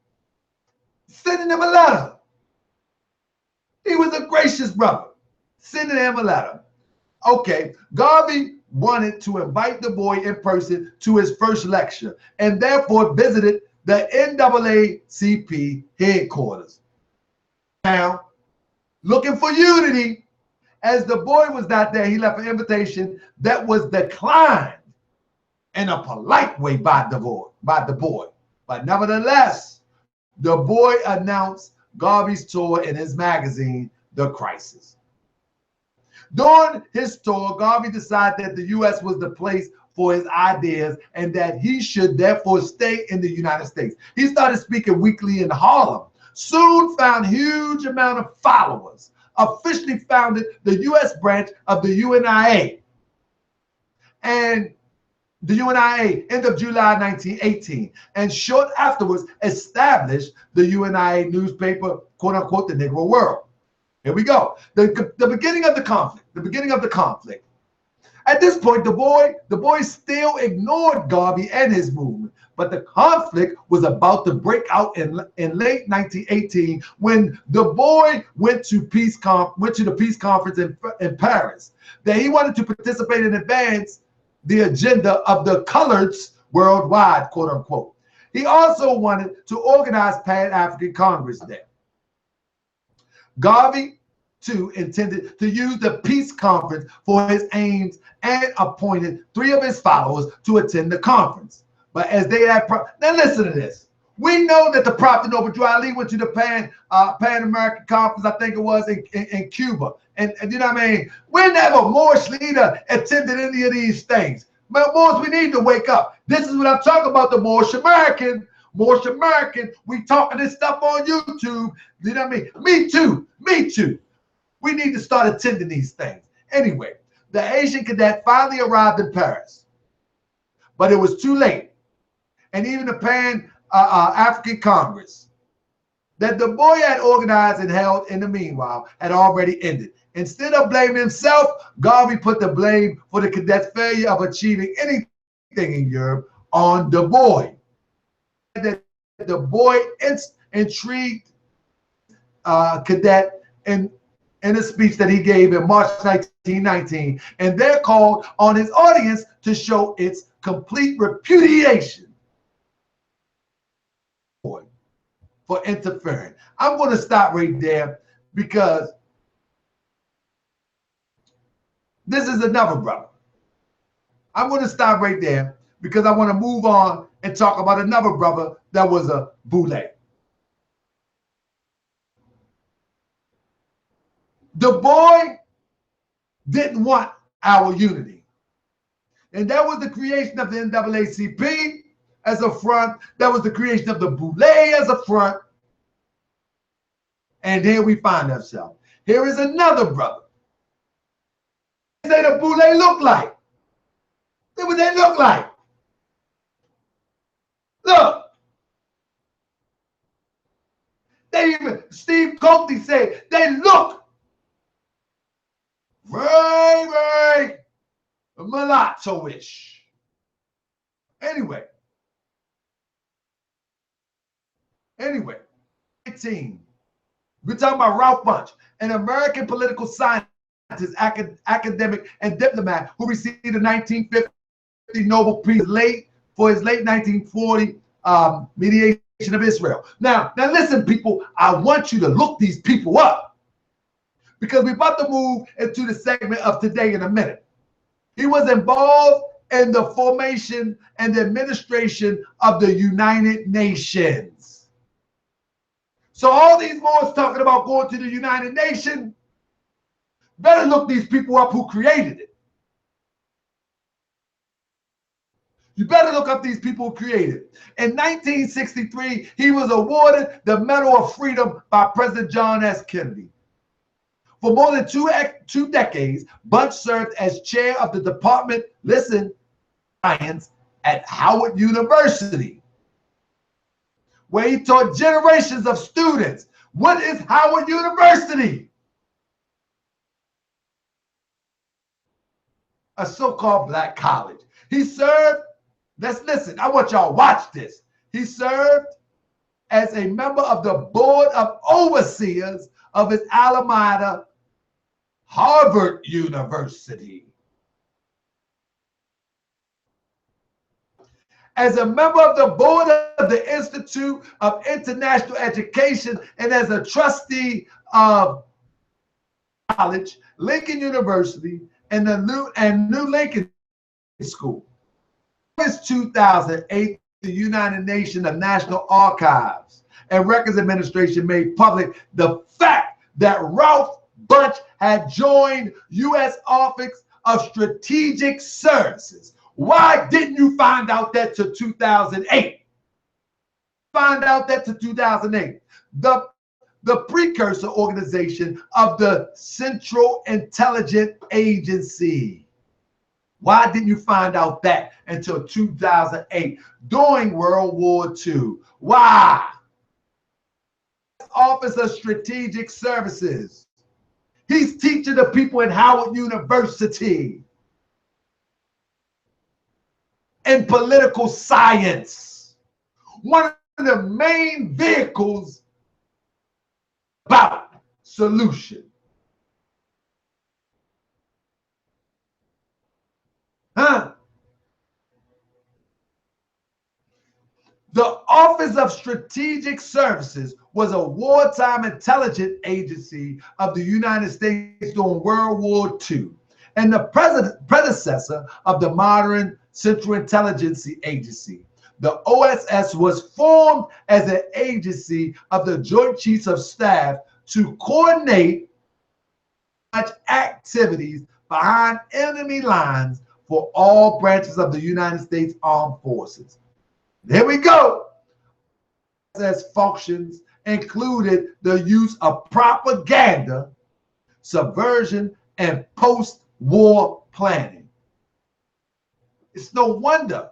sending him a letter. He was a gracious brother, sending him a letter. Okay, Garvey wanted to invite Du Bois in person to his first lecture and therefore visited the NAACP headquarters. Now, looking for unity, as Du Bois was not there, he left an invitation that was declined in a polite way by Du Bois. But nevertheless, Du Bois announced Garvey's tour in his magazine, The Crisis. During his tour, Garvey decided that the U.S. was the place for his ideas and that he should therefore stay in the United States. He started speaking weekly in Harlem, soon found huge amount of followers, officially founded the U.S. branch of the UNIA. And the UNIA, end of July 1918, and short afterwards established the UNIA newspaper, quote unquote, the Negro World. Here we go. The beginning of the conflict. The beginning of the conflict. At this point, the boy still ignored Garvey and his movement, but the conflict was about to break out in late 1918 when the boy went to the peace conference in Paris. That he wanted to participate and advance the agenda of the coloreds worldwide, quote unquote. He also wanted to organize Pan-African Congress there. Garvey, too, intended to use the peace conference for his aims and appointed 3 of his followers to attend the conference. But as they had, now listen to this. We know that the Prophet Noble Drew Ali went to the Pan-American Conference, I think it was, in Cuba. And you know what I mean? Whenever a Moorish leader attended any of these things, but Moors, we need to wake up. This is what I'm talking about, the Moorish American. Moorish American, we talking this stuff on YouTube. You know what I mean? Me too. Me too. We need to start attending these things. Anyway, the Asian cadet finally arrived in Paris, but it was too late. And even the Pan-African Congress that the boy had organized and held in the meanwhile had already ended. Instead of blaming himself, Garvey put the blame for the cadet's failure of achieving anything in Europe on the boy. That the boy intrigued cadet in a speech that he gave in March 1919, and there called on his audience to show its complete repudiation for interfering. I'm going to stop right there because this is another brother. I'm going to stop right there because I want to move on and talk about another brother that was a Boule. The boy didn't want our unity. And that was the creation of the NAACP as a front. That was the creation of the Boule as a front. And here we find ourselves. Here is another brother. What say the Boule look like? Look what they look like. Look. They even, Steve Cote said, they look very, very mulatto-ish. Anyway, 18. We're talking about Ralph Bunche, an American political scientist, academic, and diplomat who received the 1950 Nobel Peace for his late 1940 mediation of Israel. Now listen, people, I want you to look these people up because we're about to move into the segment of today in a minute. He was involved in the formation and the administration of the United Nations. So all these Moors talking about going to the United Nations, better look these people up who created it. You better look up these people who created it. In 1963, he was awarded the Medal of Freedom by President John S. Kennedy. For more than two decades, Bunche served as chair of the department, listen, science at Howard University, where he taught generations of students. What is Howard University? A so-called black college. He served, let's listen, I want y'all to watch this. He served as a member of the board of overseers of his alma mater, Harvard University. As a member of the board of the Institute of International Education and as a trustee of college, Lincoln University, and the New Lincoln School. In 2008, the United Nations National Archives and Records Administration made public the fact that Ralph Bunche had joined U.S. Office of Strategic Services, Why didn't you find out that to 2008? Find out that to 2008. The precursor organization of the Central Intelligence Agency. Why didn't you find out that until 2008 during World War II? Why? Office of Strategic Services. He's teaching the people in Howard University in political science. One of the main vehicles about solution. Huh? The Office of Strategic Services was a wartime intelligence agency of the United States during World War II and the predecessor of the modern Central Intelligence Agency. The OSS was formed as an agency of the Joint Chiefs of Staff to coordinate activities behind enemy lines for all branches of the United States Armed Forces. There we go. OSS functions included the use of propaganda, subversion, and post-war planning. It's no wonder.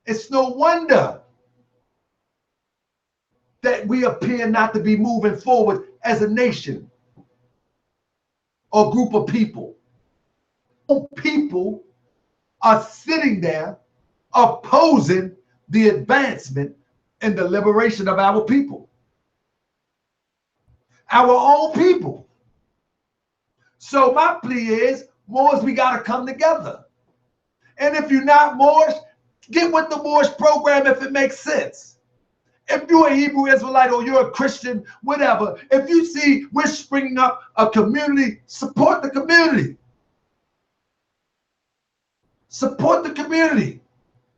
It's no wonder that we appear not to be moving forward as a nation or group of people. People are sitting there opposing the advancement and the liberation of our people. Our own people. So my plea is, Moors, we got to come together. And if you're not Moorish, get with the Moorish program if it makes sense. If you're a Hebrew Israelite or you're a Christian, whatever, if you see we're springing up a community, support the community. Support the community.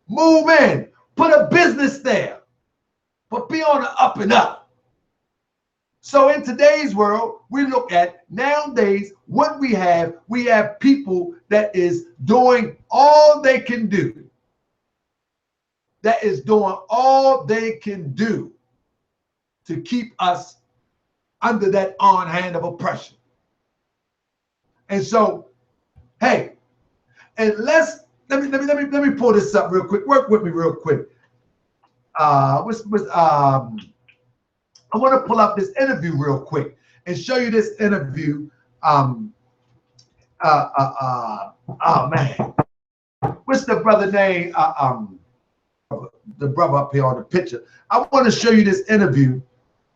Move in. Put a business there. But be on the up and up. So in today's world, we look at nowadays what we have people that is doing all they can do. That is doing all they can do to keep us under that on hand of oppression. And so, hey, and let me pull this up real quick. Work with me real quick. I want to pull up this interview real quick and show you this interview. Oh man, what's the brother name? The brother up here on the picture. I want to show you this interview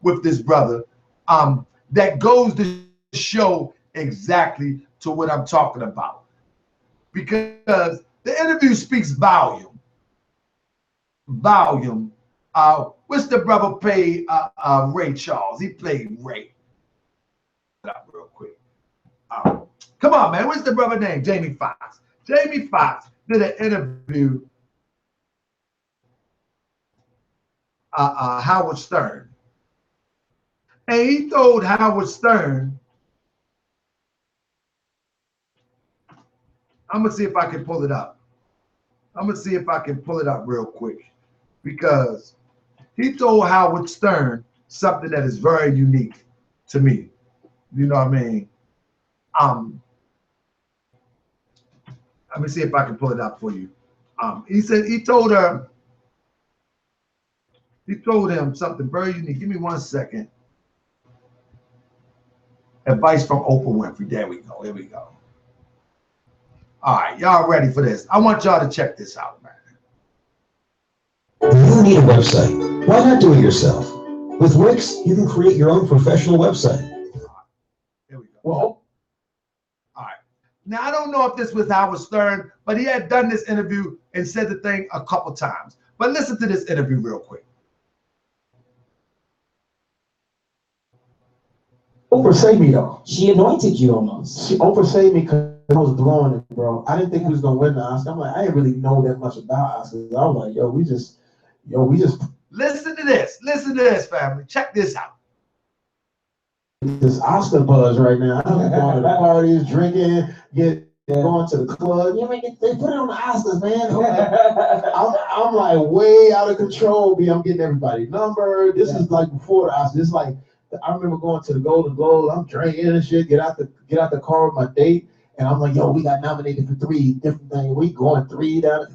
with this brother that goes to show exactly to what I'm talking about, because the interview speaks volume. What's the brother play? Ray Charles. He played Ray. Real quick. Come on, man. What's the brother name? Jamie Foxx. Jamie Foxx did an interview. Howard Stern. And he told Howard Stern, I'm going to see if I can pull it up. I'm going to see if I can pull it up real quick, because he told Howard Stern something that is very unique to me. You know what I mean? Let me see if I can pull it up for you. He said he told him something very unique. Give me 1 second. Advice from Oprah Winfrey. There we go. Here we go. All right, y'all ready for this? I want y'all to check this out, man. You need a website. Why not do it yourself? With Wix, you can create your own professional website. Here we go. Well, all right. Now, I don't know if this was Howard Stern, but he had done this interview and said the thing a couple times. But listen to this interview real quick. Oprah saved me though. She anointed you almost. Oprah saved me because I was blowing it, bro. I didn't think he was gonna win the Oscar. I'm like, I didn't really know that much about Oscars. I was like, we just. Listen to this. Listen to this, family. Check this out. This Oscar buzz right now. I'm going to parties, drinking, get going to the club. You mean they put it on the Oscars, man? I'm like way out of control. I'm getting everybody's number. This is like before the Oscars. It's like I remember going to the Golden Globes. I'm drinking and shit. Get out the car with my date, and I'm like, yo, we got nominated for 3 different things. We going 3 down.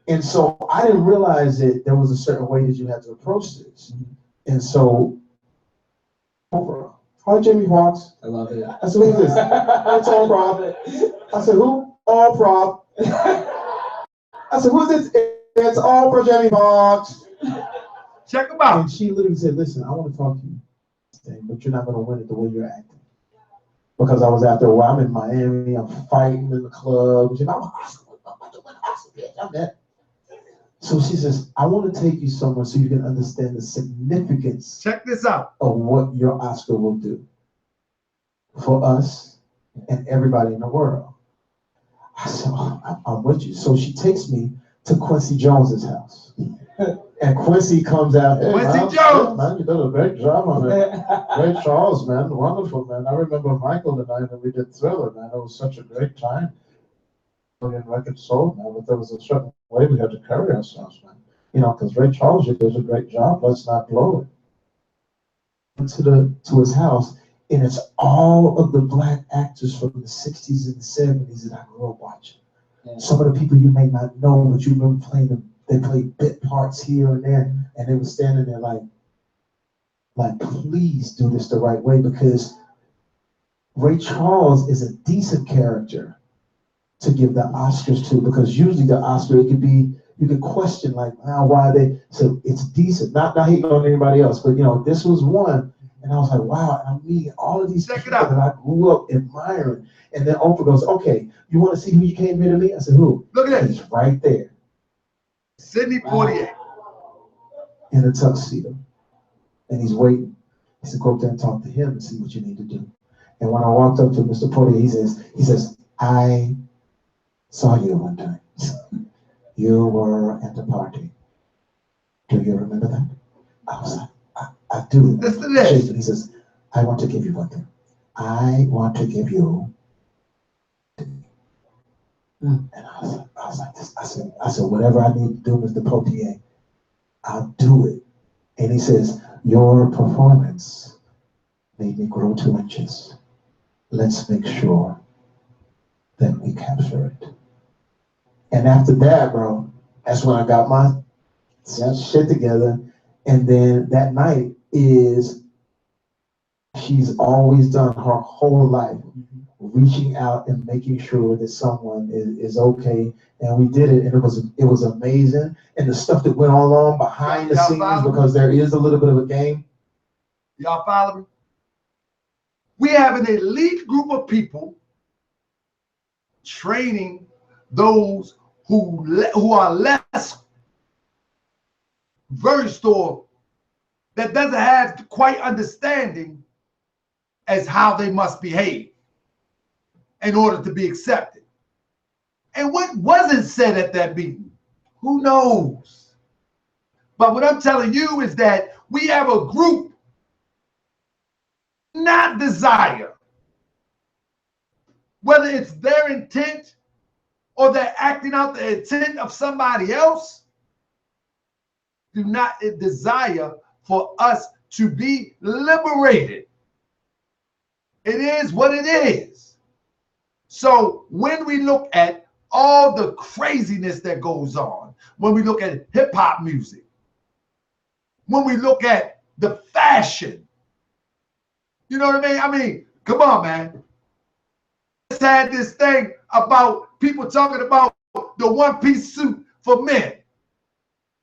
And so I didn't realize that there was a certain way that you had to approach this. And so overall, hi Jamie Foxx. I love it. I said, who's this? That's all prop. I said, who? All prop. I said, who's this? It's all for Jamie Foxx. Check them out. And she literally said, listen, I want to talk to you, but you're not going to win it the way you're acting. Because I was out there, I'm in Miami, I'm fighting in the clubs, and I'm about to win an Oscar, bitch. I'm that. So she says, I want to take you somewhere so you can understand the significance. Check this out. Of what your Oscar will do for us and everybody in the world. I said, oh, I'm with you. So she takes me to Quincy Jones's house. And Quincy comes out, hey, Quincy man, Jones, man, you did a great job on it. Great Charles, man, wonderful, man. I remember Michael and I when we did Thriller, man. It was such a great time. Record sold, man, but there was a certain way we had to carry ourselves, man. You know, because Ray Charles does a great job. Let's not blow it. To his house, and it's all of the black actors from the 60s and the 70s that I grew up watching. Yeah. Some of the people you may not know, but you remember playing them. They played bit parts here and there, and they were standing there like, please do this the right way, because Ray Charles is a decent character to give the Oscars to, because usually the Oscar, it could be, you could question like, why they, so it's decent, not hating on anybody else, but you know, this was one, and I was like, wow, and I'm meeting all of these people that I grew up admiring, and then Oprah goes, okay, you want to see who you came here to meet? I said, who? Look at that. He's right there. Sidney Poitier. In a tuxedo, and he's waiting. He said, go up there and talk to him and see what you need to do. And when I walked up to Mr. Poitier, he says, I saw you one time. You were at the party. Do you remember that? I was like, I do. Listen to this. He says, I want to give you one thing. I want to give you. And I was like this. I said, whatever I need to do, Mr. Poitier, I'll do it. And he says, your performance made me grow 2 inches. Let's make sure that we capture it. And after that, bro, that's when I got my shit together. And then that night is, she's always done her whole life, reaching out and making sure that someone is okay. And we did it, and it was amazing. And the stuff that went on behind the scenes, because there is a little bit of a game. Y'all follow me? We have an elite group of people training those who are less versed or that doesn't have quite understanding as how they must behave in order to be accepted. And what wasn't said at that meeting, who knows? But what I'm telling you is that we have a group, not desire, whether it's their intent or they're acting out the intent of somebody else, do not desire for us to be liberated. It is what it is. So when we look at all the craziness that goes on, when we look at hip hop music, when we look at the fashion, you know what I mean? I mean, come on, man. Just had this thing about people talking about the one-piece suit for men.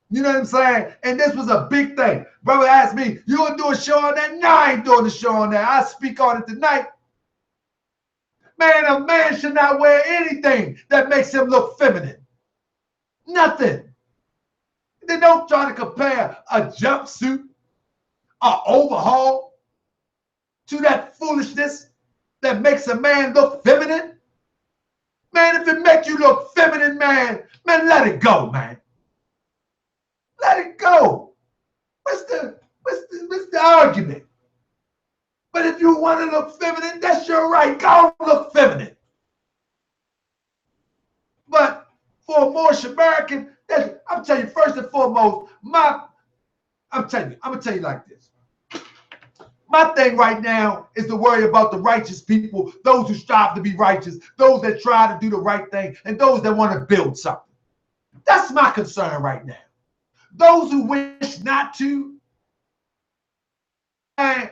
You know what I'm saying? And this was a big thing. Brother asked me, you gonna do a show on that? No, I ain't doing a show on that. I'll speak on it tonight. Man, a man should not wear anything that makes him look feminine. Nothing. They don't try to compare a jumpsuit, an overhaul, to that foolishness that makes a man look feminine. Man, if it makes you look feminine, man, let it go, man. Let it go. What's the argument? But if you want to look feminine, that's your right. Go look feminine. for a Moorish American, I'm telling you, first and foremost, I'm gonna tell you like this. My thing right now is to worry about the righteous people, those who strive to be righteous, those that try to do the right thing, and those that want to build something. That's my concern right now. Those who wish not to, man,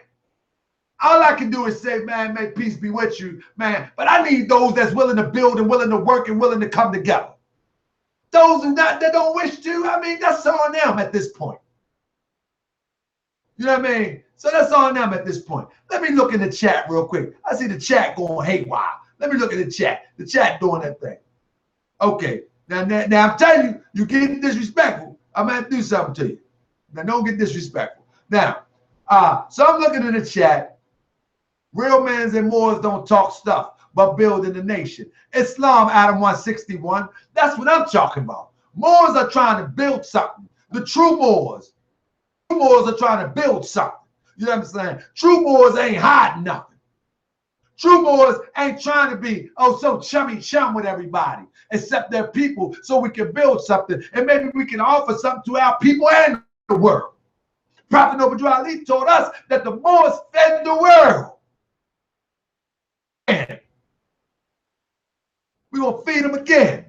all I can do is say, man, may peace be with you, man. But I need those that's willing to build and willing to work and willing to come together. Those who that don't wish to, I mean, that's on them at this point. You know what I mean? So that's on them at this point. Let me look in the chat real quick. I see the chat going haywire. Let me look at the chat. The chat doing that thing. Okay. Now I'm telling you, you get disrespectful, I'm going to do something to you. Now don't get disrespectful. Now, so I'm looking in the chat. Real mans and Moors don't talk stuff, but building the nation. Islam, Adam 161. That's what I'm talking about. Moors are trying to build something. The true Moors are trying to build something. You know what I'm saying? True Moors ain't hiding nothing. True Moors ain't trying to be, so chummy chum with everybody, except their people, so we can build something. And maybe we can offer something to our people and the world. Prophet Noble Ali told us that the Moors fed the world. And we're going to feed them again.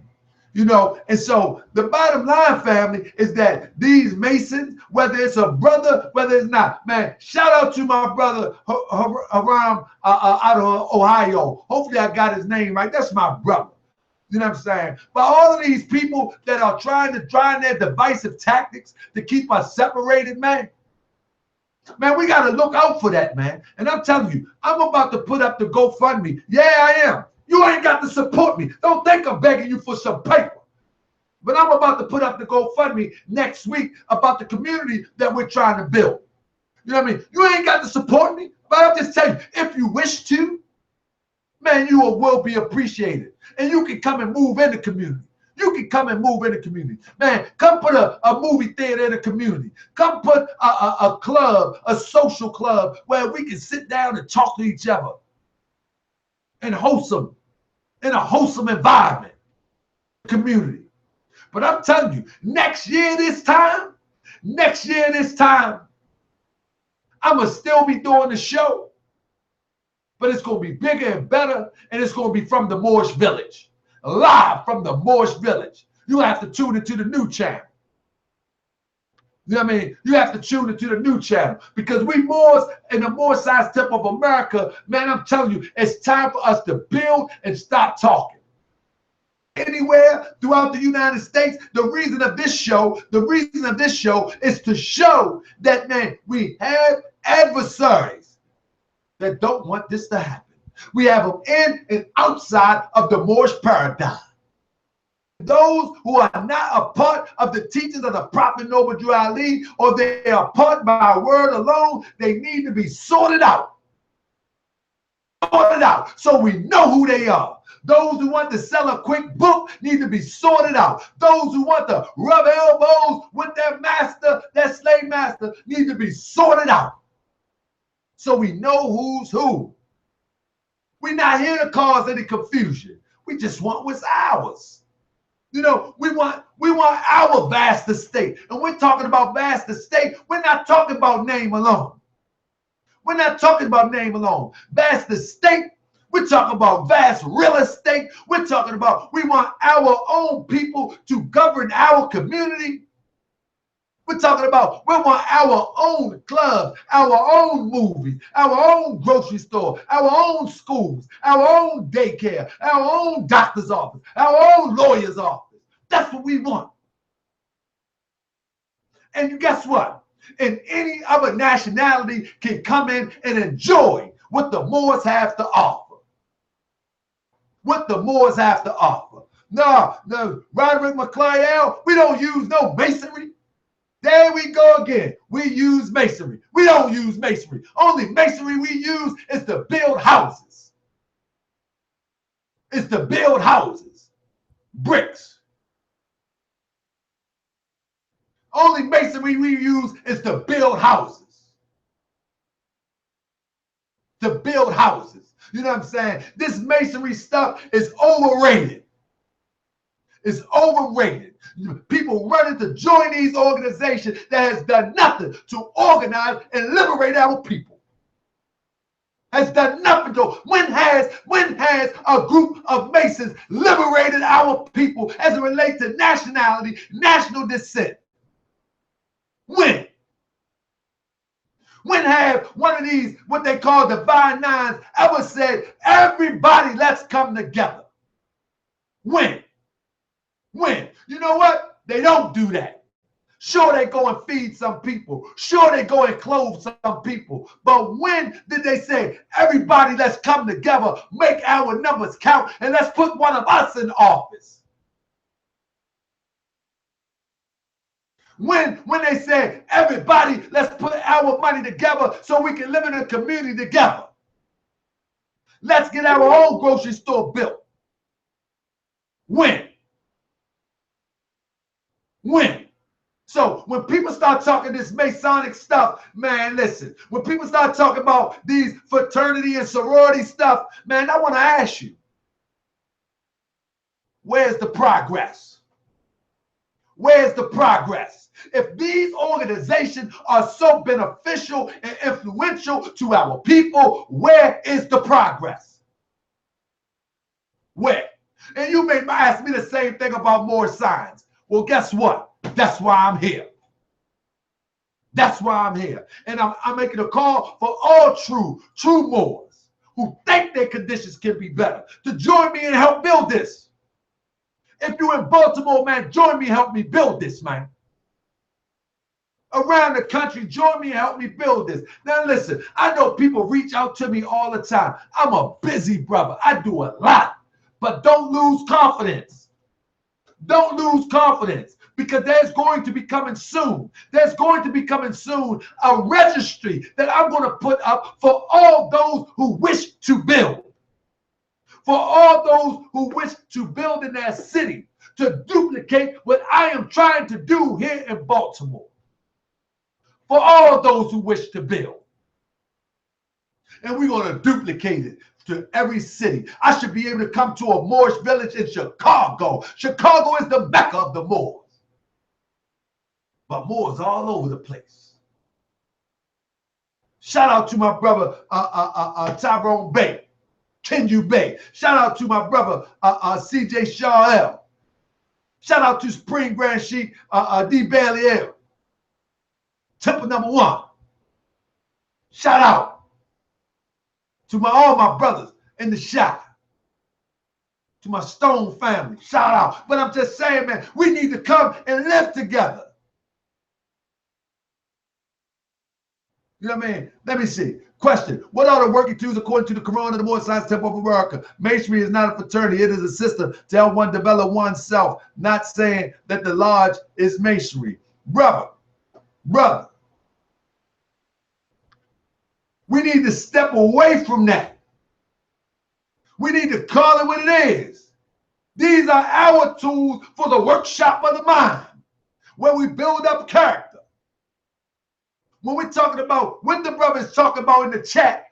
You know, and so the bottom line, family, is that these Masons, whether it's a brother, whether it's not, man, shout out to my brother Haram out of Ohio. Hopefully I got his name right. That's my brother. You know what I'm saying? But all of these people that are trying their divisive tactics to keep us separated, man, we got to look out for that, man. And I'm telling you, I'm about to put up the GoFundMe. Yeah, I am. You ain't got to support me. Don't think I'm begging you for some paper. But I'm about to put up the GoFundMe next week about the community that we're trying to build. You know what I mean? You ain't got to support me, but I'll just tell you, if you wish to, man, you will be appreciated. And you can come and move in the community. You can come and move in the community. Man, come put a movie theater in the community. Come put a club, a social club, where we can sit down and talk to each other in a wholesome environment, community. But I'm telling you, next year this time, I'm going to still be doing the show, but it's going to be bigger and better, and it's going to be from the Moorish village, live from the Moorish village. You have to tune into the new channel. You know what I mean? You have to tune into the new channel, because we Moors in the Moor-sized tip of America, man, I'm telling you, it's time for us to build and stop talking. Anywhere throughout the United States, the reason of this show is to show that, man, we have adversaries that don't want this to happen. We have them in and outside of the Moorish paradigm. Those who are not a part of the teachings of the Prophet Noble Ali, or they are part by word alone, they need to be sorted out. So we know who they are. Those who want to sell a quick book need to be sorted out. Those who want to rub elbows with their master, their slave master, need to be sorted out. So we know who's who. We're not here to cause any confusion. We just want what's ours. You know, we want our vast estate. And we're talking about vast estate. We're not talking about name alone. We're not talking about name alone. Vast estate. We're talking about vast real estate. We're talking about we want our own people to govern our community. We're talking about we want our own clubs, our own movies, our own grocery store, our own schools, our own daycare, our own doctor's office, our own lawyer's office. That's what we want. And guess what? And any other nationality can come in and enjoy what the Moors have to offer. What the Moors have to offer. No, Roderick McClyle, we don't use no masonry. There we go again. We use masonry. We don't use masonry. Only masonry we use is to build houses. It's to build houses. Bricks. Only masonry we use is to build houses. To build houses. You know what I'm saying? This masonry stuff is overrated. is overrated. People running to join these organizations that has done nothing to organize and liberate our people. Has done nothing to. When has a group of Masons liberated our people as it relates to nationality, national descent? When? When have one of these, what they call divine nines, ever said, everybody, let's come together? When? When? You know what? They don't do that. Sure, they go and feed some people. Sure, they go and clothe some people. But when did they say, everybody, let's come together, make our numbers count, and let's put one of us in office? When they say, everybody, let's put our money together so we can live in a community together. Let's get our own grocery store built. When? When? So when people start talking this Masonic stuff, man, listen. When people start talking about these fraternity and sorority stuff, man, I want to ask you, where's the progress? Where's the progress? If these organizations are so beneficial and influential to our people, where is the progress? Where? And you may ask me the same thing about more signs. Well, guess what? That's why I'm here. That's why I'm here. And I'm making a call for all true Moors who think their conditions can be better to join me and help build this. If you're in Baltimore, man, join me, help me build this, man. Around the country, join me and help me build this. Now listen, I know people reach out to me all the time. I'm a busy brother. I do a lot. But don't lose confidence. Don't lose confidence, because there's going to be coming soon. There's going to be coming soon a registry that I'm going to put up for all those who wish to build. For all those who wish to build in their city, to duplicate what I am trying to do here in Baltimore. For all those who wish to build. And we're going to duplicate it to every city. I should be able to come to a Moorish village in Chicago. Chicago is the Mecca of the Moors. But Moors all over the place. Shout out to my brother Tyrone Bay, Kenyu Bay. Shout out to my brother CJ Shaw L. Shout out to Spring Grand Sheik D. Bailey L. Temple number 1. Shout out to all my brothers in the shop. To my Stone family. Shout out. But I'm just saying, man, we need to come and live together. You know what I mean? Let me see. Question. What are the working tools according to the Quran of the Moorish Science Temple of America? Masonry is not a fraternity. It is a system to help one develop oneself. Not saying that the lodge is masonry. Brother. We need to step away from that. We need to call it what it is. These are our tools for the workshop of the mind, where we build up character. When we're talking about what the brothers talk about in the chat,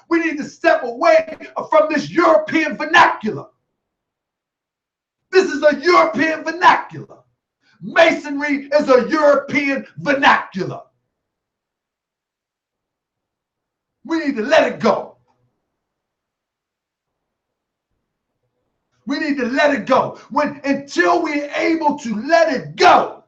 we need to step away from this European vernacular. This is a European vernacular. Masonry is a European vernacular. We need to let it go. We need to let it go. Until we're able to let it go,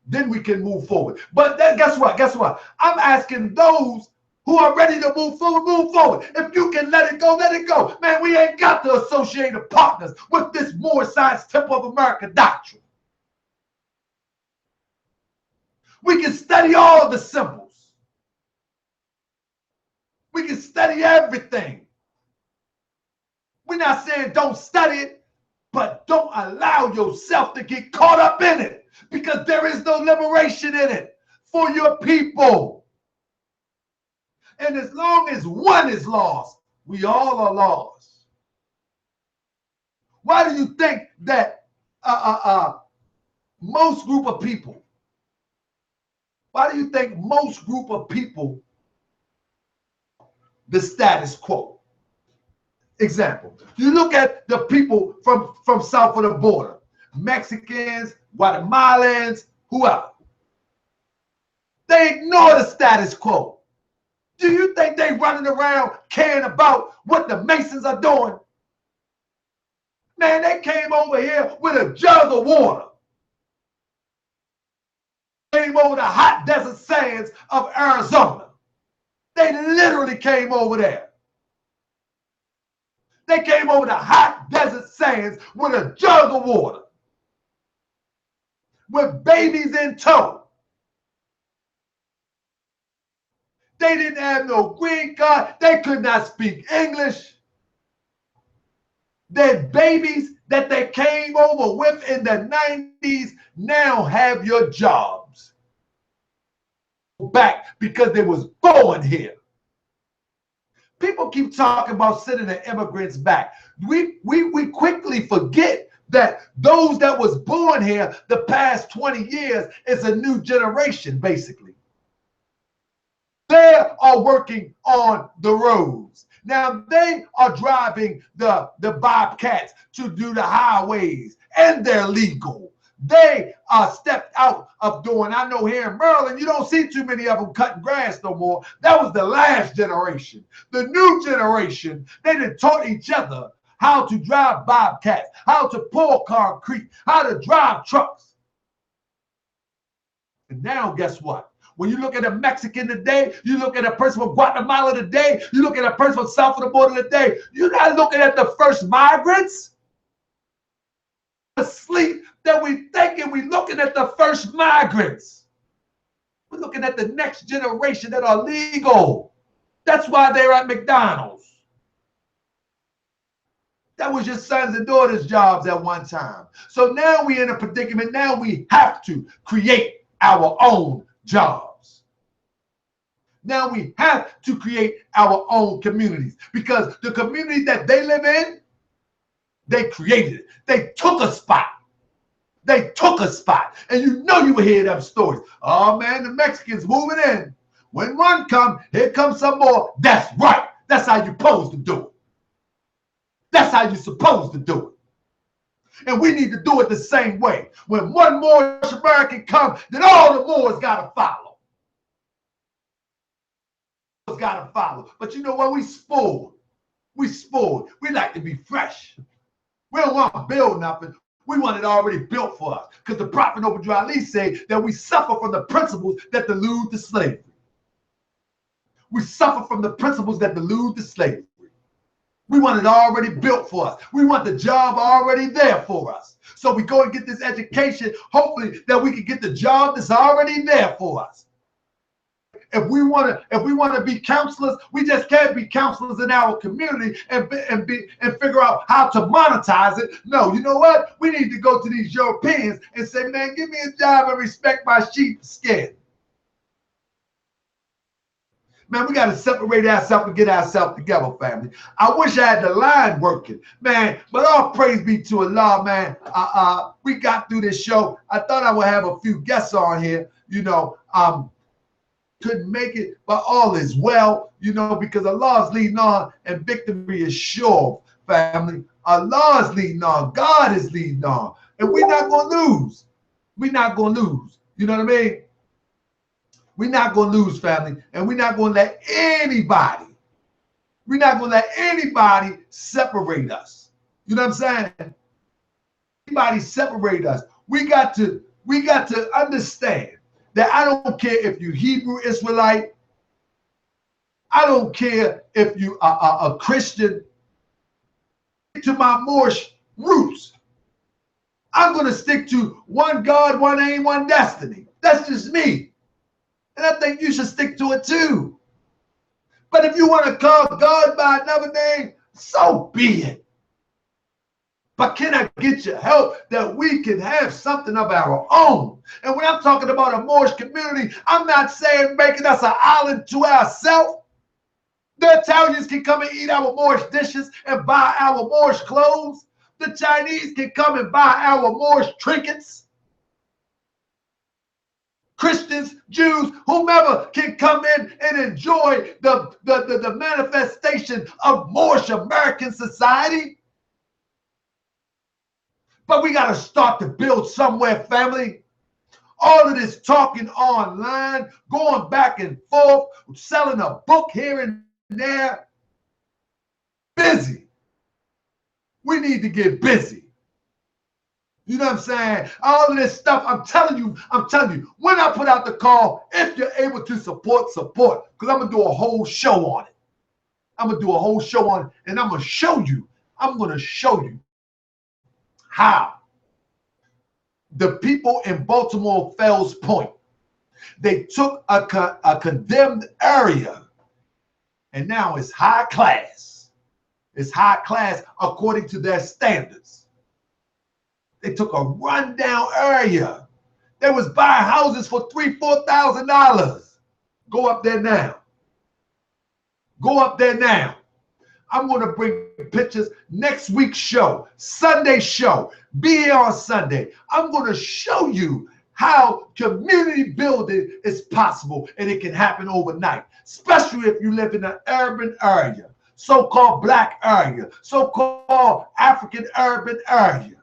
then we can move forward. But then guess what? I'm asking those who are ready to move forward. If you can let it go, let it go. Man, we ain't got to associate partners with this Moorish Science Temple of America doctrine. We can study all the symbols. We can study everything. We're not saying don't study it, but don't allow yourself to get caught up in it, because there is no liberation in it for your people. And as long as one is lost, we all are lost. Why do you think that most group of people the status quo? example. You look at the people from south of the border, Mexicans, Guatemalans, whoever. They ignore the status quo. Do you think they running around caring about what the Masons are doing? Man, they came over here with a jug of water. Came over the hot desert sands of Arizona. They literally came over there. They came over the hot desert sands with a jug of water, with babies in tow. They didn't have no green card. They could not speak English. Their babies that they came over with in the 90s now have your jobs back because they was born here. People keep talking about sending the immigrants back. We quickly forget that those that was born here the past 20 years is a new generation, basically. They are working on the roads. Now they are driving the bobcats to do the highways, and they're legal. They are stepped out of doing, I know here in Maryland, you don't see too many of them cutting grass no more. That was the last generation. The new generation, they done taught each other how to drive bobcats, how to pour concrete, how to drive trucks. And now guess what? When you look at a Mexican today, you look at a person from Guatemala today, you look at a person from south of the border today, you're not looking at the first migrants. Asleep that we thinking we looking at the first migrants. We're looking at the next generation that are legal. That's why they're at McDonald's. That was your sons and daughters' jobs at one time. So now we're in a predicament. Now we have to create our own jobs. Now we have to create our own communities, because the community that they live in, they created it. They took a spot. They took a spot. And you know you will hear them stories. Oh man, the Mexicans moving in. When one comes, here comes some more. That's right. That's how you're supposed to do it. That's how you're supposed to do it. And we need to do it the same way. When one Moorish American comes, then all the Moors got to follow. Got to follow. But you know what? We spoiled. We spoiled. We like to be fresh. We don't want to build nothing. We want it already built for us. Because the Prophet Obadiah said that we suffer from the principles that delude to slavery. We suffer from the principles that delude to slavery. We want it already built for us. We want the job already there for us. So we go and get this education, hopefully that we can get the job that's already there for us. If we want to be counselors, we just can't be counselors in our community and figure out how to monetize it. No, you know what? We need to go to these Europeans and say, man, give me a job and respect my sheepskin. Man, we got to separate ourselves and get ourselves together, family. I wish I had the line working, man, but all praise be to Allah, man. We got through this show. I thought I would have a few guests on here, you know, couldn't make it, but all is well, you know, because Allah is leading on and victory is sure, family. Allah is leading on. God is leading on. And we're not going to lose. We're not going to lose. You know what I mean? We're not going to lose, family. And we're not going to let anybody, separate us. You know what I'm saying? Anybody separate us. We got to understand that I don't care if you Hebrew Israelite. I don't care if you are a Christian. To my Moorish roots, I'm going to stick to one God, one aim, one destiny. That's just me. And I think you should stick to it too. But if you want to call God by another name, so be it. But can I get your help that we can have something of our own? And when I'm talking about a Moorish community, I'm not saying making us an island to ourselves. The Italians can come and eat our Moorish dishes and buy our Moorish clothes. The Chinese can come and buy our Moorish trinkets. Christians, Jews, whomever can come in and enjoy the manifestation of Moorish American society. But we got to start to build somewhere, family. All of this talking online, going back and forth, selling a book here and there. Busy. We need to get busy. You know what I'm saying? All of this stuff, I'm telling you, when I put out the call, if you're able to support, because I'm going to do a whole show on it. I'm going to do a whole show on it, and I'm going to show you how the people in Baltimore Fells Point, they took a condemned area, and now it's high class. It's high class according to their standards. They took a rundown area. They was buying houses for $3,000-$4,000. Go up there now. Go up there now. I'm going to bring pictures next week's show, Sunday show. Be here on Sunday. I'm going to show you how community building is possible and it can happen overnight, especially if you live in an urban area, so-called black area, so-called African urban area.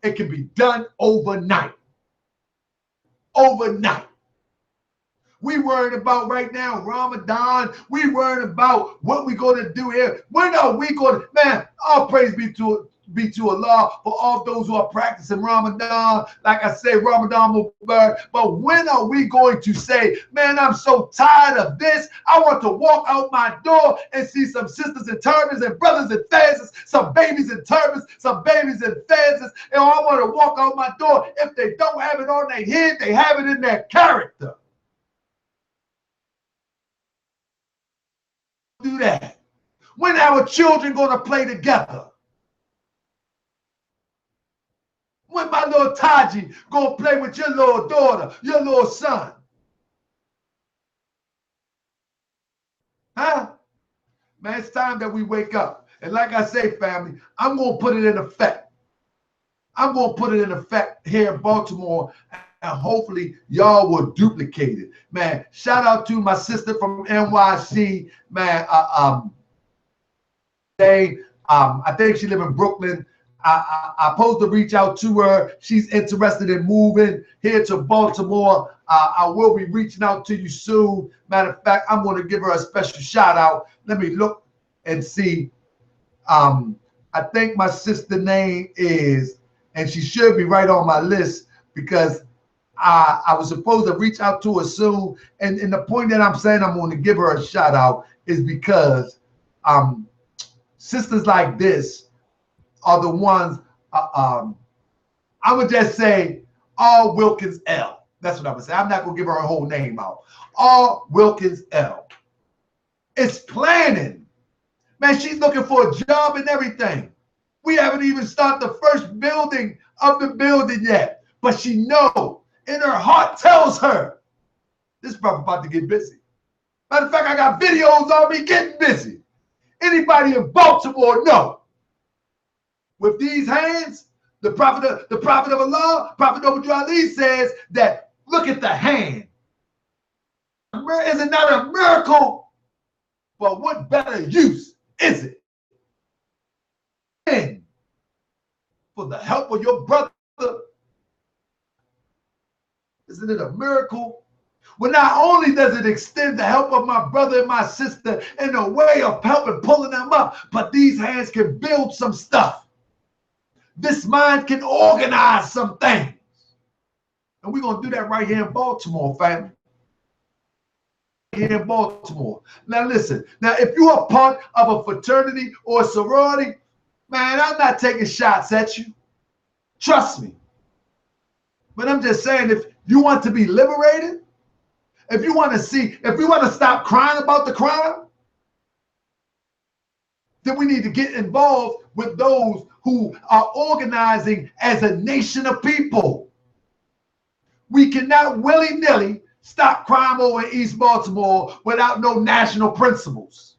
It can be done overnight. Overnight. We worried about right now Ramadan. We worried about what we're going to do here. When are we going to, man, all praise be to Allah for all those who are practicing Ramadan. Like I say, Ramadan Mubarak. But when are we going to say, man, I'm so tired of this. I want to walk out my door and see some sisters in turbans and brothers in fezzes, some babies in turbans, some babies in fezzes. And I want to walk out my door. If they don't have it on their head, they have it in their character. Do that. When are our children going to play together? When my little Taji gonna play with your little daughter, your little son? Huh? Man, it's time that we wake up. And like I say, family, I'm gonna put it in effect. I'm gonna put it in effect here in Baltimore, and hopefully y'all will duplicate it. Man, shout out to my sister from NYC, man. I think she live in Brooklyn. I supposed to reach out to her. She's interested in moving here to Baltimore. I will be reaching out to you soon. Matter of fact, I'm going to give her a special shout out. Let me look and see. I think my sister name is, and she should be right on my list because I was supposed to reach out to her soon. And the point that I'm saying I'm going to give her a shout out is because sisters like this are the ones, I would just say, all Wilkins L. That's what I would say. I'm not going to give her her whole name out. All Wilkins L. It's planning. Man, she's looking for a job and everything. We haven't even started the first building of the building yet. But she knows, in her heart tells her, this brother about to get busy. Matter of fact, I got videos on me getting busy. Anybody in Baltimore know? With these hands, the prophet of Allah, Prophet Noble Ali says that, look at the hand. Is it not a miracle? But what better use is it? And for the help of your brother, isn't it a miracle? Well, not only does it extend the help of my brother and my sister in a way of helping pulling them up, but these hands can build some stuff. This mind can organize some things. And we're going to do that right here in Baltimore, family. Here in Baltimore. Now, listen. Now, if you're a part of a fraternity or a sorority, man, I'm not taking shots at you. Trust me. But I'm just saying, if you want to be liberated, if you want to see, if we want to stop crying about the crime, then we need to get involved with those who are organizing as a nation of people. We cannot willy-nilly stop crime over in East Baltimore without no national principles.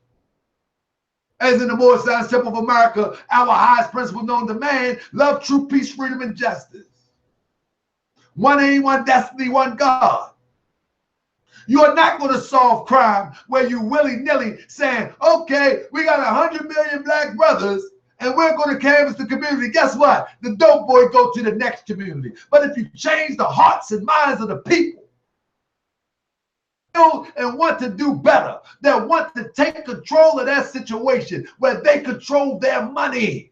As in the Moorish Temple of America, our highest principle known to man, love, truth, peace, freedom, and justice. One aim, one destiny, one God. You are not going to solve crime where you willy-nilly saying, okay, we got 100 million black brothers and we're going to canvass the community. Guess what? The dope boy go to the next community. But if you change the hearts and minds of the people and want to do better, that want to take control of that situation where they control their money,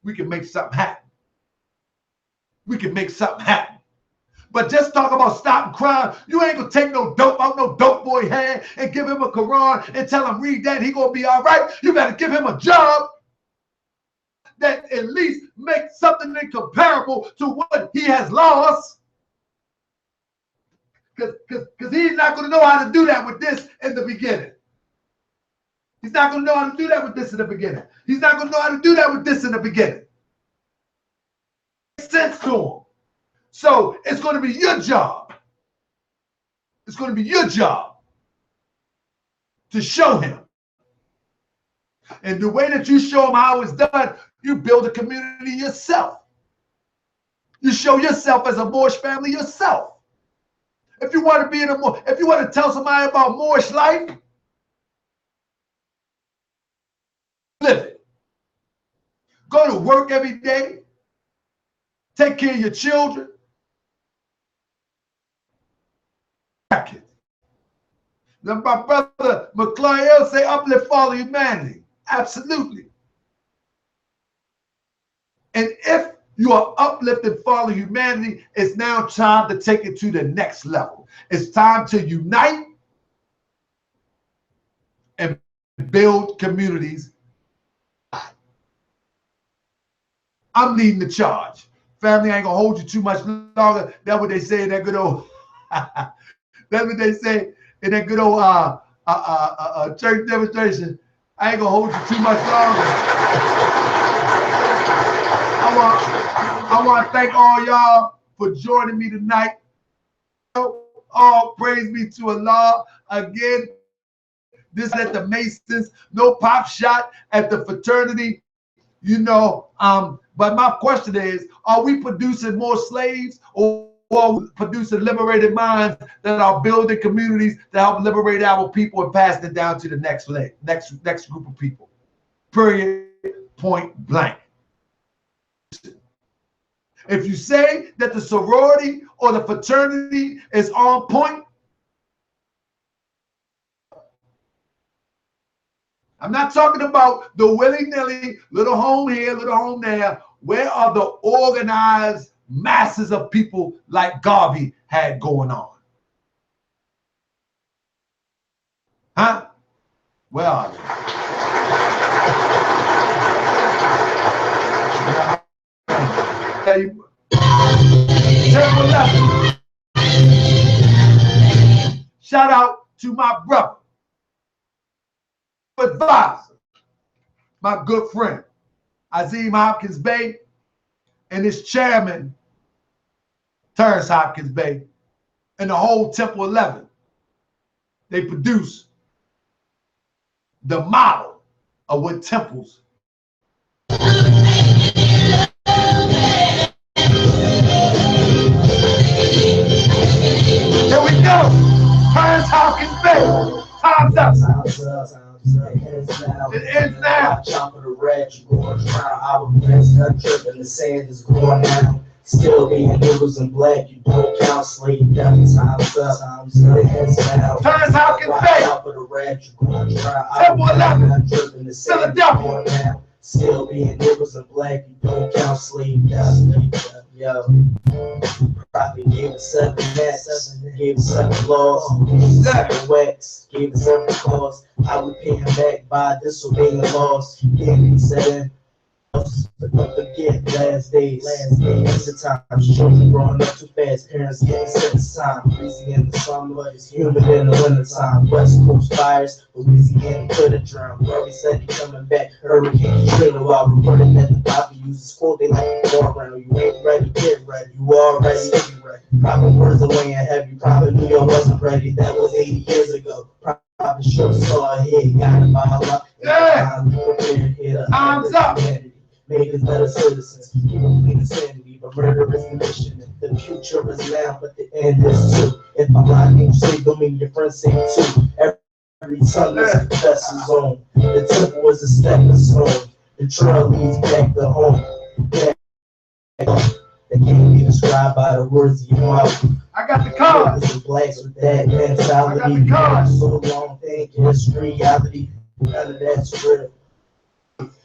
we can make something happen. We can make something happen. But just talk about stopping crime. You ain't gonna take no dope out no dope boy hand and give him a Quran and tell him read that, he gonna be all right. You better give him a job that at least makes something comparable to what he has lost. Because he's not gonna know how to do that with this in the beginning. He's not gonna know how to do that with this in the beginning. He's not gonna know how to do that with this in the beginning. Makes sense to him. So it's going to be your job. It's going to be your job to show him. And the way that you show him how it's done, you build a community yourself. You show yourself as a Moorish family yourself. If you want to be in a Moorish, if you want to tell somebody about Moorish life, live it. Go to work every day. Take care of your children. Now, my brother McClure say uplift all humanity. Absolutely. And if you are uplifting follow humanity, it's now time to take it to the next level. It's time to unite and build communities. I'm leading the charge. Family, I ain't gonna hold you too much longer. That's what they say in that good old that's what they say in that good old church demonstration. I ain't gonna hold you too much longer. I want to thank all y'all for joining me tonight. All praise be to Allah. Again, this at the Masons, no pop shot at the fraternity. You know, but my question is, are we producing more slaves, or producing liberated minds that are building communities to help liberate our people and pass it down to the next group of people? Period. Point blank. If you say that the sorority or the fraternity is on point, I'm not talking about the willy-nilly, little home here, little home there. Where are the organized masses of people like Garvey had going on? Huh? Where are they? Shout out to my brother, advisor, my good friend, Azeem Hopkins Bey, and his chairman, Terrence Hopkins Bey, and the whole Temple 11. They produce the model of what temples. Here we go. Terrence Hopkins Bey. Time's up. It ends now. Chop of the red, you going around our friends, not tripping, the sand is going down. Still being niggas and black, you don't count, slave down, time's up, it ends now. Terrence Hopkins Bey. Chop of the red, you going around Temple 11. not tripping, the sand is going down. Still being niggas and black, you don't count, slave down, yo. Prophet gave us 7 hats, gave us 7 laws, 7 wax, gave us 7 cause. I would pay him back by disobeying laws. Yeah, he said, don't forget last days, the times, children growing up too fast, parents getting set time, freezing in the summer, it's humid in the winter time, West Coast fires, Louisiana could have drowned, Garvey said he coming back, Hurricane Katrina, while reporting that the Bobby uses quote, they like to go around, you ain't ready, get ready, you already be ready, proper words are weighing heavy, proper New York wasn't ready, that was 80 years ago, proper sure saw a head, got him by a lot, Time's up. make us better citizens, keep them clean insanity, but murder is the mission. The future is now, but the end is too. If I lie, you say, don't mean your friends say too. Every tongue is a confessor's own. The temple is a stepping stone. The trail leads back to home. That can't be described by the words of your mouth. I got the card. Listen, blacks with that mentality. I got the card. So long thinking it's reality. None of that's real.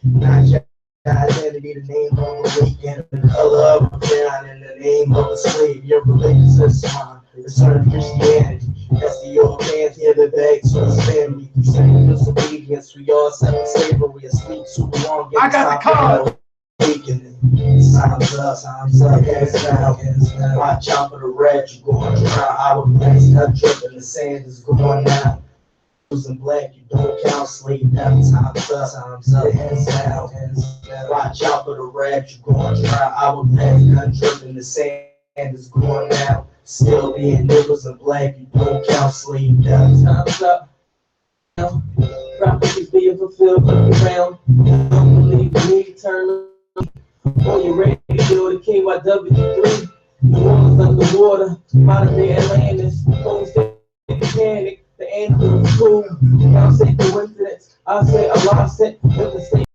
Not your identity, the name of a weekend, the color of a crown, and the name of a slave. Your religion is mine. Return to Christianity. That's the old man here, the back to his family. Saying disobedience, we all separate slavery, asleep too long. I got the card. Time's up, hands down. Watch out for the red, you're going to drown. Our place not dripping, the sand is going down. And black, you don't count, slave down. Time's up, hands down. Watch out for the red, you're going to drown. Our place not dripping, the sand is going down. Still being niggas and black, you don't count, slave down. Time's up. Prophecies being fulfilled, look around. Don't believe me, turn on your radio, the KYW3. New Orleans underwater, modern day Atlantis. Homestead mechanic, the anthem is cool. I'll say coincidence, I'll say a lot set with the state.